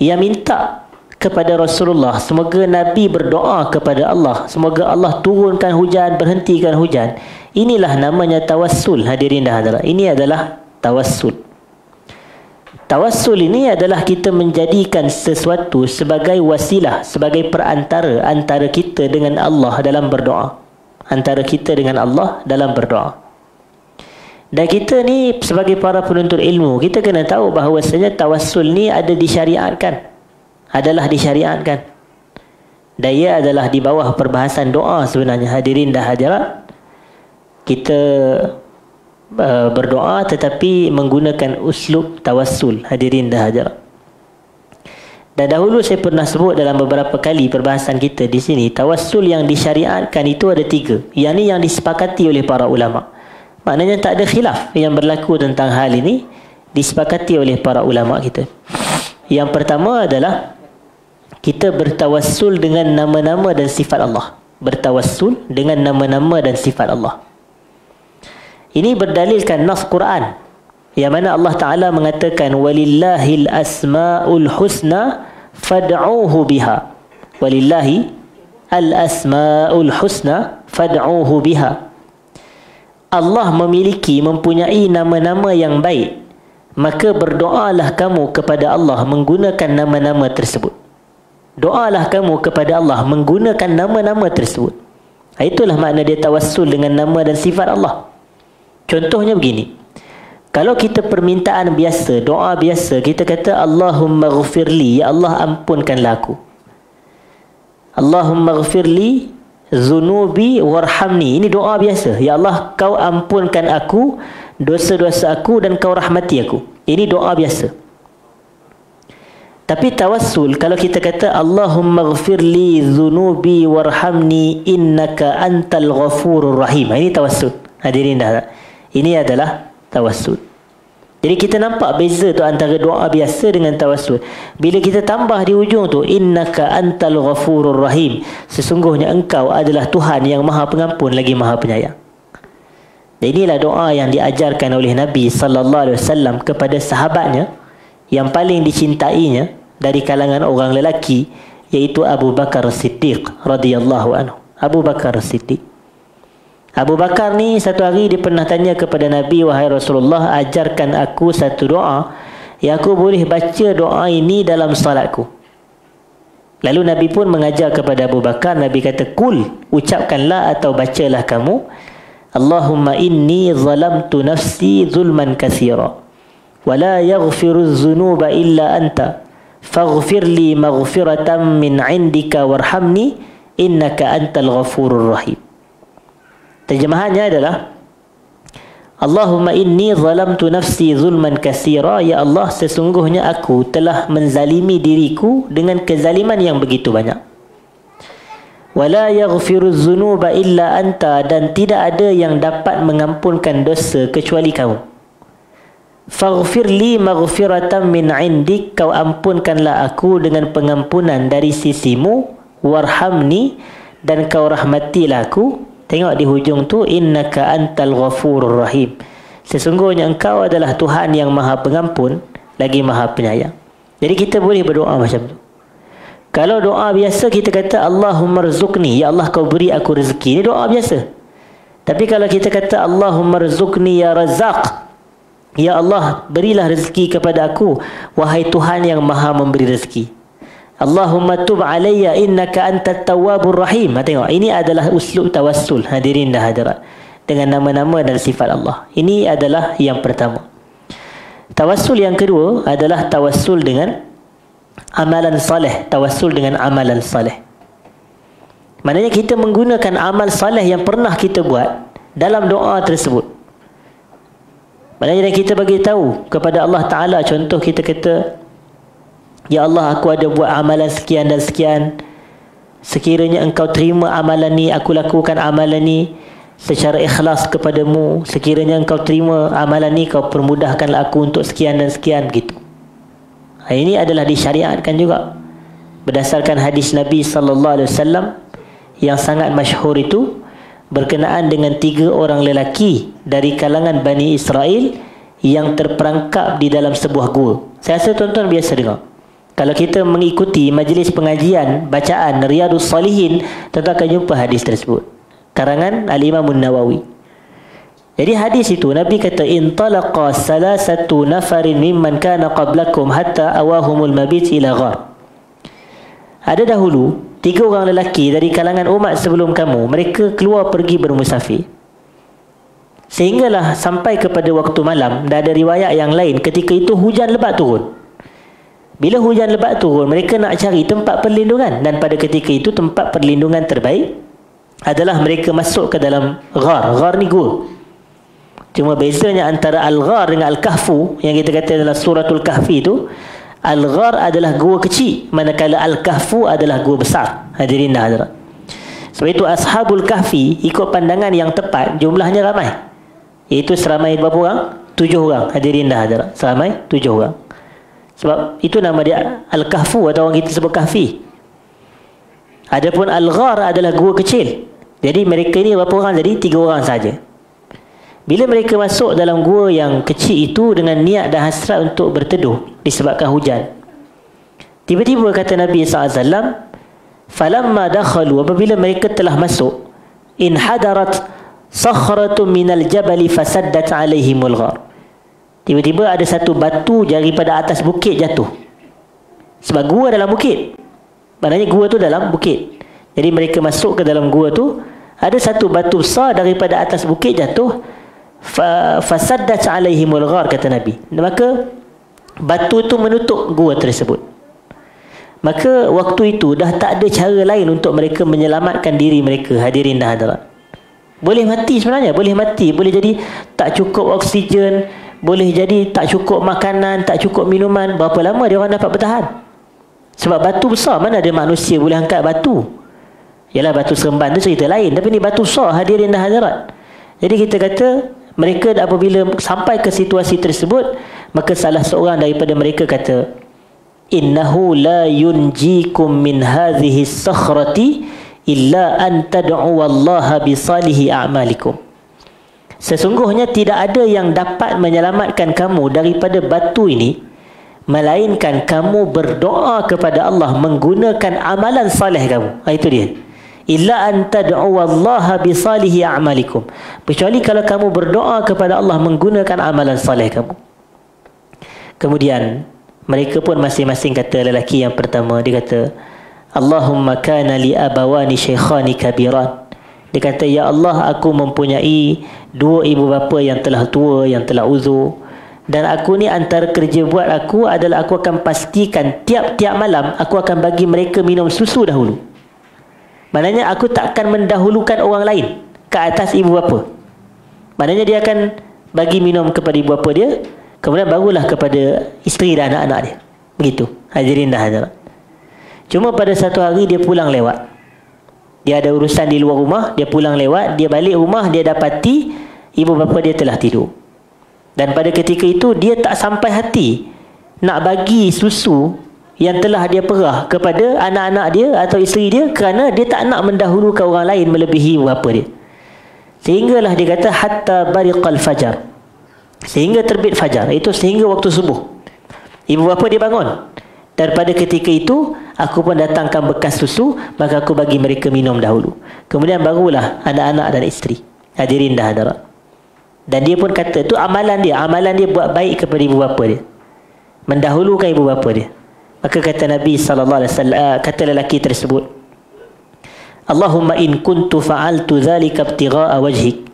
yang minta kepada Rasulullah semoga Nabi berdoa kepada Allah, semoga Allah turunkan hujan, berhentikan hujan, inilah namanya tawassul, hadirin dan hadirat. Ini adalah tawassul. Tawassul ini adalah kita menjadikan sesuatu sebagai wasilah, sebagai perantara antara kita dengan Allah dalam berdoa. Antara kita dengan Allah dalam berdoa. Dan kita ni sebagai para penuntut ilmu, kita kena tahu bahawasanya tawassul ni adalah disyariatkan. Dan ia adalah di bawah perbahasan doa sebenarnya, hadirin dan hadirat. Kita berdoa tetapi menggunakan uslub tawassul, hadirin dan hadirat. Dan dahulu saya pernah sebut dalam beberapa kali perbahasan kita di sini, tawassul yang disyariatkan itu ada 3. Yang ni yang disepakati oleh para ulama. Maknanya tak ada khilaf yang berlaku tentang hal ini disepakati oleh para ulama kita. Yang pertama adalah kita bertawassul dengan nama-nama dan sifat Allah. Bertawassul dengan nama-nama dan sifat Allah. Ini berdalilkan nas Quran, yang mana Allah Ta'ala mengatakan walillahil asma'ul husna fad'uuhu biha. Walillahi al-asma'ul husna fad'uuhu biha. Allah mempunyai nama-nama yang baik, maka berdoalah kamu kepada Allah menggunakan nama-nama tersebut. Doalah kamu kepada Allah menggunakan nama-nama tersebut. Itulah makna dia tawassul dengan nama dan sifat Allah. Contohnya begini, kalau kita permintaan biasa, doa biasa, kita kata Allahumma ghafirli, ya Allah ampunkanlah aku. Allahumma ghafirli zunubi warhamni. Ini doa biasa. Ya Allah, kau ampunkan aku dosa-dosa aku dan kau rahmati aku. Ini doa biasa. Tapi tawassul, kalau kita kata Allahumma ghafirli zunubi warhamni innaka antal ghafurur rahim. Ini tawassul. Hadirin dah. Ini adalah tawassul. Jadi kita nampak beza tu antara doa biasa dengan tawassul. Bila kita tambah di ujung tu innaka antal ghafurur rahim, sesungguhnya engkau adalah Tuhan yang Maha Pengampun lagi Maha Penyayang. Dan inilah doa yang diajarkan oleh Nabi sallallahu alaihi wasallam kepada sahabatnya yang paling dicintainya dari kalangan orang lelaki, iaitu Abu Bakar Siddiq radhiyallahu anhu. Abu Bakar Siddiq. Abu Bakar ni satu hari dia pernah tanya kepada Nabi, wahai Rasulullah, ajarkan aku satu doa yang aku boleh baca doa ini dalam salatku. Lalu Nabi pun mengajar kepada Abu Bakar. Nabi kata, kul, ucapkanlah atau bacalah kamu, Allahumma inni zalamtu nafsi zulman katsira wa la yaghfiru dzunuba illa anta faghfir li maghfiratan min indika warhamni innaka antal ghafurur rahim. Terjemahannya adalah Allahumma inni zalamtu nafsi zulman katsira, ya Allah, sesungguhnya aku telah menzalimi diriku dengan kezaliman yang begitu banyak. Wala yaghfiru dzunuba illa anta, dan tidak ada yang dapat mengampunkan dosa kecuali kamu. Faghfir li maghfiratan min indik, kau ampunkanlah aku dengan pengampunan dari sisimu, warhamni, dan kau rahmatilah aku. Tengok di hujung tu, innaka antal ghafurur rahim, sesungguhnya engkau adalah Tuhan yang Maha Pengampun lagi Maha Penyayang. Jadi kita boleh berdoa macam tu. Kalau doa biasa kita kata Allahumma rzuqni, ya Allah kau beri aku rezeki, ini doa biasa. Tapi kalau kita kata Allahumma rzuqni ya Razzaq, ya Allah berilah rezeki kepada aku, wahai Tuhan yang Maha memberi rezeki. Allahumma tub alayya innaka antat tawwabur rahim. Tengok, ini adalah uslub tawassul, hadirin dan hadirat, dengan nama-nama dan sifat Allah. Ini adalah yang pertama. Tawassul yang kedua adalah tawassul dengan amalan saleh. Tawassul dengan amalan saleh, maknanya kita menggunakan amal saleh yang pernah kita buat dalam doa tersebut. Maknanya kita bagi tahu kepada Allah Ta'ala, contoh kita kata, ya Allah, aku ada buat amalan sekian dan sekian, sekiranya engkau terima amalan ni, aku lakukan amalan ni secara ikhlas kepadamu, sekiranya engkau terima amalan ni, kau permudahkanlah aku untuk sekian dan sekian, begitu. Ini adalah disyariatkan juga berdasarkan hadis Nabi sallallahu alaihi wasallam yang sangat masyhur itu, berkenaan dengan 3 orang lelaki dari kalangan Bani Israel yang terperangkap di dalam sebuah gua. Saya rasa tuan-tuan biasa dengar. Kalau kita mengikuti majlis pengajian bacaan Riyadhus Salihin, tentu akan jumpa hadis tersebut, karangan Al-Imam An-Nawawi. Jadi hadis itu Nabi kata, intalaqa salasatu nafarin mimman kana qablakum hatta awahumul mabit ila ghar. Ada dahulu 3 orang lelaki dari kalangan umat sebelum kamu, mereka keluar pergi bermusafir, sehinggalah sampai kepada waktu malam. Dan ada riwayat yang lain, ketika itu hujan lebat turun. Bila hujan lebat turun, mereka nak cari tempat perlindungan, dan pada ketika itu tempat perlindungan terbaik adalah mereka masuk ke dalam ghar. Ghar ni gua. Cuma bezanya antara Al-Ghar dengan Al-Kahfu, yang kita kata dalam suratul Kahfi itu, Al-Ghar adalah gua kecil, manakala Al-Kahfu adalah gua besar. Hadirin dan hadirat, sebab itu Ashabul Kahfi ikut pandangan yang tepat jumlahnya ramai, iaitu seramai berapa orang? 7 orang, hadirin dah hadirat. Seramai 7 orang. Sebab itu nama dia Al-Kahfu atau orang kita sebut Kahfi. Adapun Al-Ghar adalah gua kecil. Jadi mereka ini berapa orang? Jadi 3 orang saja. Bila mereka masuk dalam gua yang kecil itu dengan niat dan hasrat untuk berteduh disebabkan hujan, tiba-tiba kata Nabi SAW, falamma dakhalu, apabila mereka telah masuk, in hadarat sakhratun minal jabali fasaddat alaihimul ghar. Tiba-tiba ada satu batu daripada atas bukit jatuh. Sebab gua dalam bukit. Maknanya gua tu dalam bukit. Jadi mereka masuk ke dalam gua tu, ada satu batu besar daripada atas bukit jatuh, fasaddat alaihimul ghar, kata Nabi. Maka batu tu menutup gua tersebut. Maka waktu itu dah tak ada cara lain untuk mereka menyelamatkan diri mereka, hadirin dan hadirat. Boleh mati sebenarnya, boleh mati, boleh jadi tak cukup oksigen, boleh jadi tak cukup makanan, tak cukup minuman. Berapa lama dia orang dapat bertahan? Sebab batu besar, mana ada manusia boleh angkat batu? Yalah, batu seremban tu cerita lain, tapi ni batu besar, hadirin dan hadirat. Jadi kita kata mereka apabila sampai ke situasi tersebut, maka salah seorang daripada mereka kata, innahu la yunjikum min hadhihi sakhrati illa an tad'u wallaha bi salihi a'malikum. Sesungguhnya tidak ada yang dapat menyelamatkan kamu daripada batu ini melainkan kamu berdoa kepada Allah menggunakan amalan saleh kamu. Itu dia. Illa an tad'u wallaha bi salihi a'malikum. Kecuali kalau kamu berdoa kepada Allah menggunakan amalan saleh kamu. Kemudian mereka pun masing-masing kata, lelaki yang pertama dia kata, Allahumma kana li abawani shaykhani kabiran. Dia kata, ya Allah, aku mempunyai 2 ibu bapa yang telah tua, yang telah uzur, dan aku ni antara kerja buat aku adalah aku akan pastikan tiap-tiap malam aku akan bagi mereka minum susu dahulu. Maknanya aku tak akan mendahulukan orang lain ke atas ibu bapa. Maknanya dia akan bagi minum kepada ibu bapa dia, kemudian barulah kepada isteri dan anak-anak dia. Begitu, hadirin dan hadirat. Cuma pada satu hari dia pulang lewat. Dia ada urusan di luar rumah, dia pulang lewat, dia balik rumah, dia dapati ibu bapa dia telah tidur. Dan pada ketika itu dia tak sampai hati nak bagi susu yang telah dia perah kepada anak-anak dia atau isteri dia, kerana dia tak nak mendahulukan orang lain melebihi ibu bapa dia. Sehinggalah dia kata hatta bariqal fajar, sehingga terbit fajar, itu sehingga waktu subuh. Ibu bapa dia bangun. Dan pada ketika itu aku pun datangkan bekas susu, maka aku bagi mereka minum dahulu. Kemudian barulah anak-anak dan isteri. Hadirin dah hadirat. Dan dia pun kata, tu amalan dia buat baik kepada ibu bapa dia, mendahulukan ibu bapa dia. Maka kata Nabi SAW, kata lelaki tersebut, Allahumma in kuntu fa'altu dhalika ibtigha'a wajhik.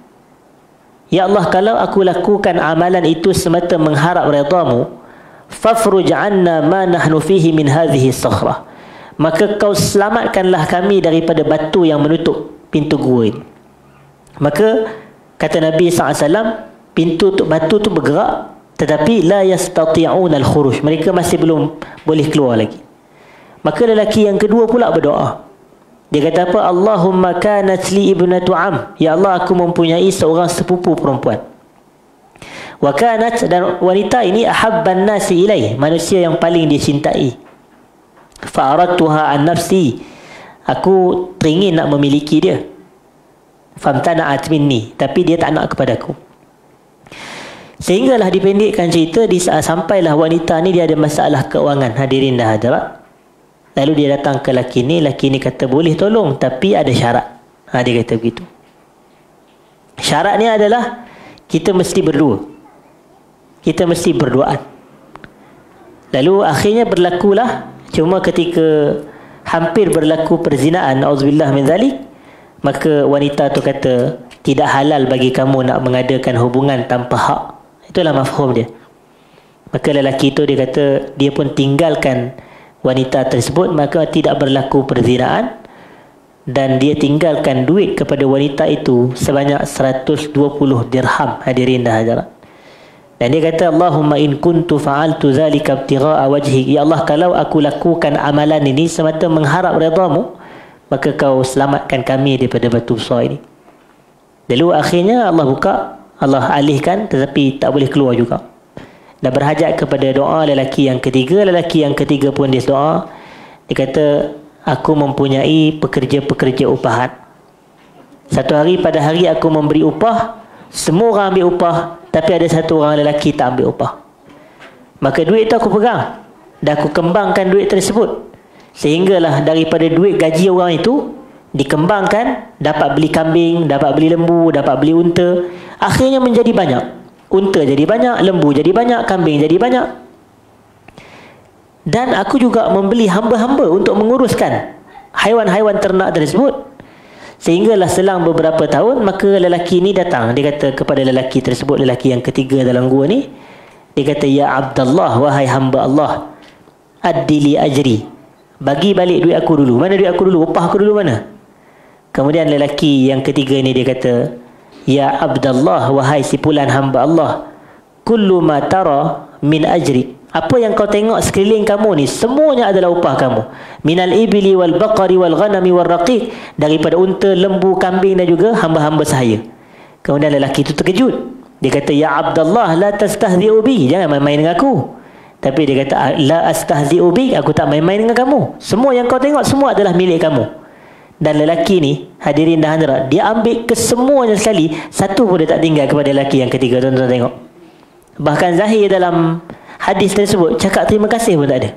Ya Allah, kalau aku lakukan amalan itu semata mengharap redamu, fafruj anna ma nahnu fihi min hadhihi sakhrah. Maka kau selamatkanlah kami daripada batu yang menutup pintu gua ini. Maka kata Nabi SAW, pintu tu, batu tu bergerak, tetapi la yastati'un al-khuruj, mereka masih belum boleh keluar lagi. Maka lelaki yang kedua pula berdoa. Dia kata apa? Allahumma kanat li ibnatu am. Ya Allah, aku mempunyai seorang sepupu perempuan. Wa kanat, dan wanita ini ahabban nasi ilaih, manusia yang paling dia cintai. Fa aradtuha an nafsi, aku teringin nak memiliki dia. Famtana'at minni, tapi dia tak nak kepadaku. Sehinggalah dipendekkan cerita, sampailah wanita ni dia ada masalah keuangan, hadirin dan hadirat. Lalu dia datang ke lelaki ni kata boleh tolong, tapi ada syarat. Dia kata begitu. Syaratnya adalah kita mesti berdua, kita mesti berduaan. Lalu akhirnya berlakulah, cuma ketika hampir berlaku perzinaan, auzubillah min zalik, maka wanita tu kata, tidak halal bagi kamu nak mengadakan hubungan tanpa hak. Itulah mafhum dia. Maka lelaki itu dia kata, dia pun tinggalkan wanita tersebut, maka tidak berlaku perzinaan, dan dia tinggalkan duit kepada wanita itu sebanyak 120 dirham, hadirin dan hadirat. Dan dia kata, Allahumma in kuntu fa'altu zalika ibtigha'a wajhik. Ya Allah, kalau aku lakukan amalan ini semata mengharap redamu, maka kau selamatkan kami daripada batu besar ini. Lalu akhirnya Allah buka Allah alihkan tetapi tak boleh keluar juga. Dan berhajat kepada doa lelaki yang ketiga. Lelaki yang ketiga pun dia doa. Dia kata, aku mempunyai pekerja-pekerja upahan. Satu hari pada hari aku memberi upah, semua orang ambil upah, tapi ada satu orang lelaki tak ambil upah. Maka duit tu aku pegang dan aku kembangkan duit tersebut, sehinggalah daripada duit gaji orang itu dikembangkan, dapat beli kambing, dapat beli lembu, dapat beli unta. Akhirnya menjadi banyak. Unta jadi banyak, lembu jadi banyak, kambing jadi banyak. Dan aku juga membeli hamba-hamba untuk menguruskan haiwan-haiwan ternak tersebut. Sehinggalah selang beberapa tahun, maka lelaki ini datang. Dia kata kepada lelaki tersebut, lelaki yang ketiga dalam gua ni, dia kata, ya Abdullah, wahai hamba Allah, adili ajri, bagi balik duit aku dulu. Mana duit aku dulu? Upah aku dulu mana? Kemudian lelaki yang ketiga ni dia kata, ya Abdullah, wahai si fulan hamba Allah, kullu ma tara min ajri, apa yang kau tengok sekeliling kamu ni semuanya adalah upah kamu. Minal ibli wal baqari wal ghanami wal raqiq, daripada unta, lembu, kambing dan juga hamba-hamba sahaya. Kemudian lelaki itu terkejut. Dia kata, ya Abdullah, la tastahzi'u bi, jangan main-main dengan aku. Tapi dia kata, la astahzi'u bi, aku tak main-main dengan kamu. Semua yang kau tengok semua adalah milik kamu. Dan lelaki ni, hadirin dan hadirat, dia ambil kesemuanya sekali, satu pun dia tak tinggal kepada lelaki yang ketiga. Tuan-tuan tengok. Bahkan Zahir dalam hadis tersebut cakap terima kasih pun tak ada.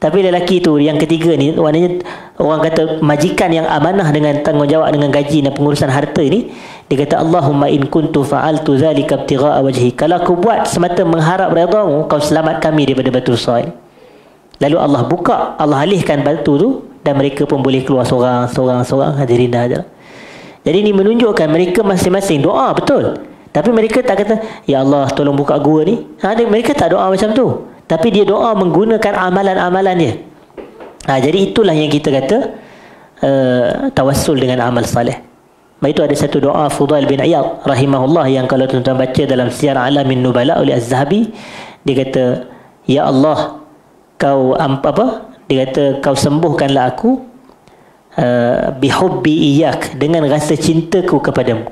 Tapi lelaki tu yang ketiga ni, maknanya orang kata majikan yang amanah dengan tanggungjawab dengan gaji dan pengurusan harta ini, dia kata, Allahumma in kuntu fa'altu zalika ibtigha'a wajhi, kalau aku buat semata mengharap redha-Mu, kau selamat kami daripada batu Sa'i. Lalu Allah buka, Allah alihkan batu tu dan mereka pun boleh keluar seorang-seorang. Hadirin dah ada. Jadi ini menunjukkan mereka masing-masing doa betul. Tapi mereka tak kata, ya Allah tolong buka gua ni. Mereka tak doa macam tu. Tapi dia doa menggunakan amalan-amalan dia. Jadi itulah yang kita kata tawassul dengan amal salih. Itu ada satu doa Fudail bin Iyad rahimahullah yang kalau tuan-tuan baca dalam Siyar Alamin Nubala oleh Az-Zahabi, dia kata, ya Allah, kau dia kata, kau sembuhkanlah aku bihubbi iyak, dengan rasa cintaku kepadamu.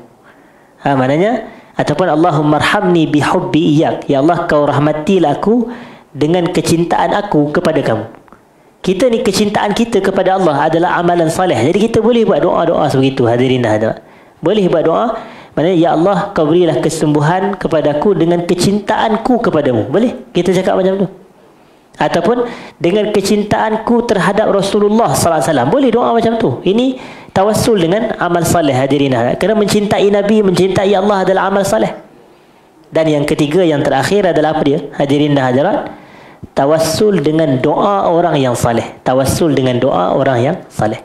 Maknanya, ataupun Allahumma arhamni bihubbi iyak, ya Allah kau rahmatilah aku dengan kecintaan aku kepada kamu. Kita ni kecintaan kita kepada Allah adalah amalan salih. Jadi kita boleh buat doa-doa sebegitu. Hadirin dah ada. Boleh buat doa, maknanya ya Allah kau berilah kesembuhan kepadaku dengan kecintaanku kepadamu. Boleh kita cakap macam tu. Ataupun dengan kecintaanku terhadap Rasulullah sallallahu alaihi wasallam. Boleh doa macam tu. Ini tawassul dengan amal salih, hadirin. Kerana mencintai Nabi, mencintai Allah adalah amal salih. Dan yang ketiga, yang terakhir adalah apa dia? Hadirin dan hadirat, tawassul dengan doa orang yang salih. Tawassul dengan doa orang yang salih.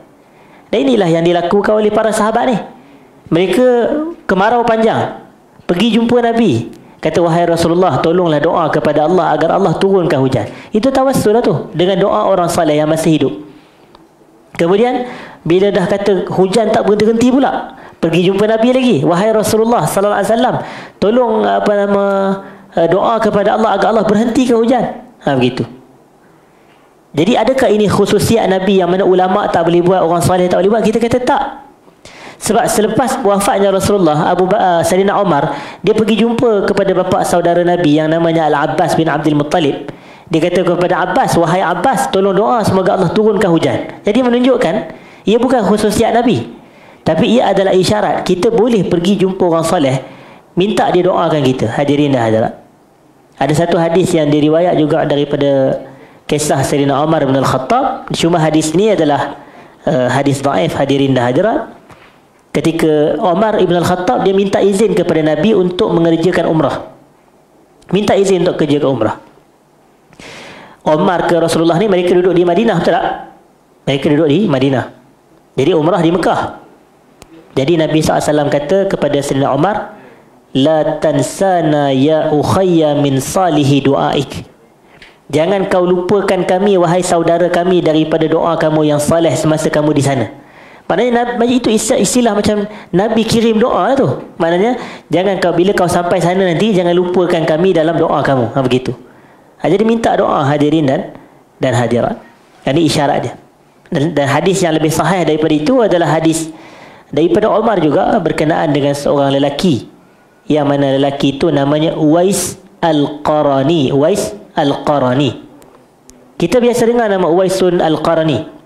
Dan inilah yang dilakukan oleh para sahabat ni. Mereka kemarau panjang, pergi jumpa Nabi, kata, wahai Rasulullah, tolonglah doa kepada Allah agar Allah turunkan hujan. Itu tawassul lah tu, dengan doa orang salih yang masih hidup. Kemudian bila dah kata hujan tak berhenti-henti pula, pergi jumpa Nabi lagi, wahai Rasulullah sallallahu alaihi wasallam, tolong doa kepada Allah agar Allah berhentikan hujan. Begitu. Jadi adakah ini khususiat Nabi yang mana ulama tak boleh buat, orang salih tak boleh buat? Kita kata tak. Sebab selepas wafatnya Rasulullah, Sayyidina Umar, dia pergi jumpa kepada bapa saudara Nabi yang namanya Al-Abbas bin Abdul Muttalib. Dia kata kepada Abbas, wahai Abbas, tolong doa semoga Allah turunkan hujan. Jadi menunjukkan ia bukan khususiat Nabi, tapi ia adalah isyarat kita boleh pergi jumpa orang soleh, minta dia doakan kita. Hadirin dan hadirat, ada satu hadis yang diriwayat juga daripada kisah Sayyidina Umar bin Al-Khattab. Cuma hadis ini adalah hadis dhaif, hadirin dan hadirat. Ketika Umar ibn Al-Khattab, dia minta izin kepada Nabi untuk mengerjakan umrah. Minta izin untuk kerjakan umrah. Umar ke Rasulullah ni, mereka duduk di Madinah, betul tak? Mereka duduk di Madinah. Jadi umrah di Mekah. Jadi Nabi SAW kata kepada Sayyidina Umar, la tansana ya ukhayya min salihi du'aik. Jangan kau lupakan kami, wahai saudara kami, daripada doa kamu yang saleh semasa kamu di sana. Maknanya itu istilah macam Nabi kirim doa tu. Maknanya jangan kau, bila kau sampai sana nanti, jangan lupakan kami dalam doa kamu. Begitu. Jadi minta doa, hadirin dan hadirat. Ini isyarat dia. Dan hadis yang lebih sahih daripada itu adalah hadis daripada Umar juga berkenaan dengan seorang lelaki yang mana lelaki itu namanya Uwais Al-Qarani. Uwais Al-Qarani. Kita biasa dengar nama Uwaisun Al-Qarani.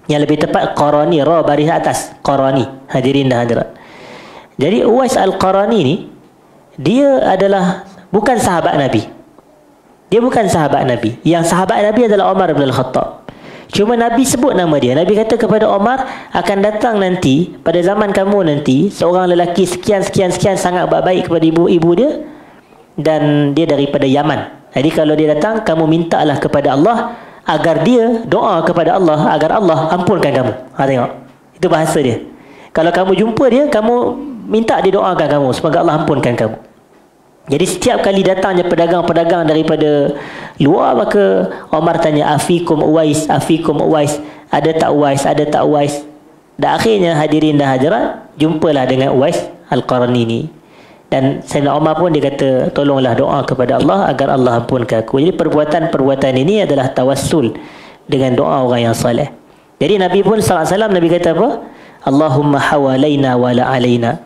Yang lebih tepat Qarani, ra baris atas, Qarani. Hadirin dan hadirat. Jadi Uwais Al-Qarani ni, dia adalah bukan sahabat Nabi. Dia bukan sahabat Nabi. Yang sahabat Nabi adalah Umar bin Al-Khattab. Cuma Nabi sebut nama dia. Nabi kata kepada Umar, akan datang nanti, pada zaman kamu nanti, seorang lelaki sekian sangat baik kepada ibu dia, dan dia daripada Yaman. Jadi kalau dia datang, kamu mintalah kepada Allah agar dia doa kepada Allah agar Allah ampunkan kamu. Tengok. Itu bahasa dia. Kalau kamu jumpa dia, kamu minta dia doakan kamu semoga Allah ampunkan kamu. Jadi setiap kali datangnya pedagang-pedagang daripada luar, maka Omar tanya, afikum Uwais, afikum Uwais, ada tak Uwais, ada tak Uwais. Dan akhirnya hadirin dan hadirat, jumpalah dengan Uwais Al-Qarani ni. Dan Sayyidina Umar pun dia kata, tolonglah doa kepada Allah agar Allah ampunkan aku. Jadi perbuatan ini adalah tawassul dengan doa orang yang saleh. Jadi Nabi pun SAW, Nabi kata apa? Allahumma hawalaina wa la alaina.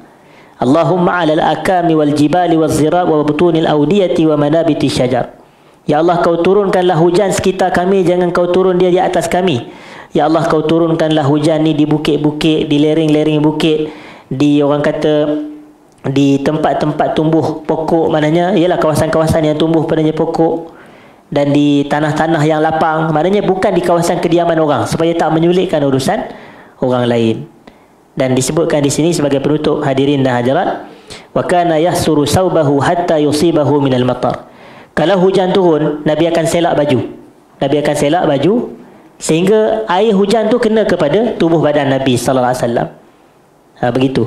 Allahumma ala al-akami wal jibali wal zirab wa butunil awdiyati wa manabiti syajar. Ya Allah, kau turunkanlah hujan sekitar kami, jangan kau turun dia di atas kami. Ya Allah, kau turunkanlah hujan ni di bukit-bukit, di lereng-lereng bukit, di orang kata di tempat-tempat tumbuh pokok, maknanya ialah kawasan-kawasan yang tumbuh padanya pokok, dan di tanah-tanah yang lapang, maknanya bukan di kawasan kediaman orang, supaya tak menyulitkan urusan orang lain. Dan disebutkan di sini sebagai penutup, hadirin dan hadirat, wa kana yahsuru saubahu hatta yusibahu minal matar. Kalau hujan turun, Nabi akan selak baju. Nabi akan selak baju sehingga air hujan tu kena kepada tubuh badan Nabi sallallahu alaihi wasallam. Begitu.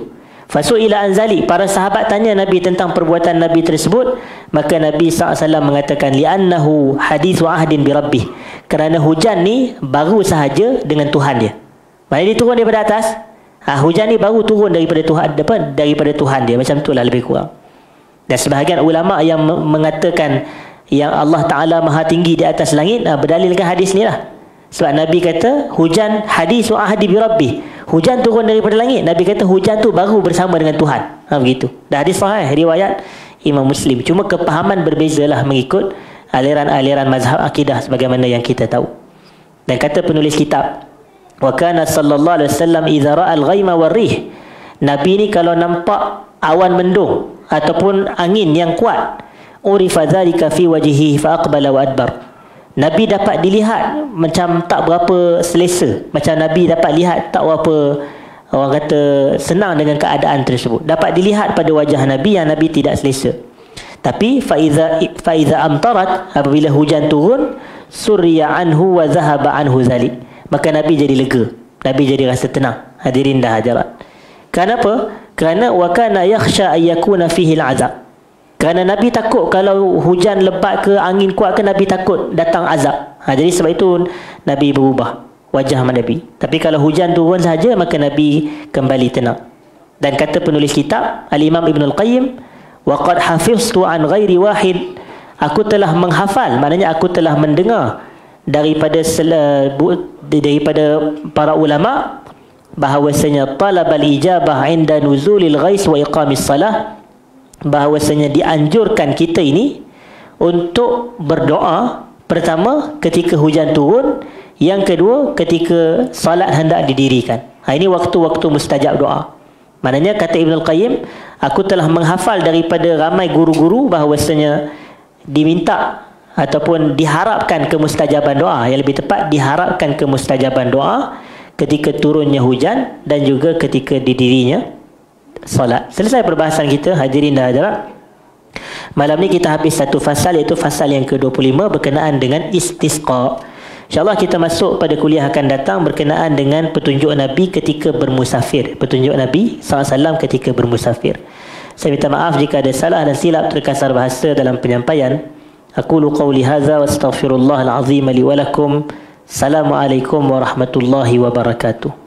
Fasu'ila anzali, para sahabat tanya Nabi tentang perbuatan Nabi tersebut, maka Nabi SAW mengatakan, li'annahu hadithu ahdin bi rabbih, kerana hujan ni baru sahaja dengan Tuhan dia. Maksudnya dia turun daripada atas, hujan ni baru turun daripada Tuhan, daripada Tuhan dia. Macam itulah lebih kurang. Dan sebahagian ulama yang mengatakan yang Allah Ta'ala maha tinggi di atas langit, berdalilkan hadis ni lah. Sebab Nabi kata hujan hadithu ahdi bi rabbih, hujan turun daripada langit. Nabi kata hujan tu baru bersama dengan Tuhan. Begitu. Dan hadis sahih riwayat Imam Muslim. Cuma kepahaman berbezalah mengikut aliran-aliran mazhab akidah sebagaimana yang kita tahu. Dan kata penulis kitab, wa kana sallallahu alaihi wasallam idza ra'a al-ghaima war-rih, Nabi ni kalau nampak awan mendung ataupun angin yang kuat, urifa dzalika fi wajhihi fa aqbala wa adbar. Nabi dapat dilihat macam tak berapa selesa, macam Nabi dapat lihat tak berapa orang kata senang dengan keadaan tersebut. Dapat dilihat pada wajah Nabi yang Nabi tidak selesa. Tapi fa iza amtarat, apabila hujan turun, surya anhu wa zahaba anhu zalik, maka Nabi jadi lega, Nabi jadi rasa tenang. Hadirin dan hadirat, kenapa? Kerana wa kana yakhsha ay yakuna fihi al-azab. Kerana Nabi takut kalau hujan lebat ke, angin kuat ke, Nabi takut datang azab. Jadi sebab itu Nabi berubah wajah Nabi. Tapi kalau hujan turun saja, maka Nabi kembali tenang. Dan kata penulis kitab Al-Imam Ibn Al-Qayyim, wa qad hafiztu an ghairi wahid, aku telah menghafal, maknanya aku telah mendengar daripada para ulama bahawasanya talabal ijabah inda nuzulil ghais wa iqamis salah, bahawasanya dianjurkan kita ini untuk berdoa, pertama ketika hujan turun, yang kedua ketika salat hendak didirikan. Ini waktu-waktu mustajab doa. Maknanya kata Ibn Al-Qayyim, aku telah menghafal daripada ramai guru-guru bahawasanya diminta ataupun diharapkan kemustajaban doa, yang lebih tepat diharapkan kemustajaban doa ketika turunnya hujan dan juga ketika didirinya salat. Selesai perbahasan kita, hadirin dan hadirat. Malam ni kita habis satu fasal, iaitu fasal yang ke-25 berkenaan dengan istisqa. InsyaAllah kita masuk pada kuliah akan datang berkenaan dengan petunjuk Nabi ketika bermusafir. Petunjuk Nabi SAW ketika bermusafir. Saya minta maaf jika ada salah dan silap terkasar bahasa dalam penyampaian. Aqulu qawli hadza wa astaghfirullahal azim li wa lakum. Assalamualaikum warahmatullahi wabarakatuh.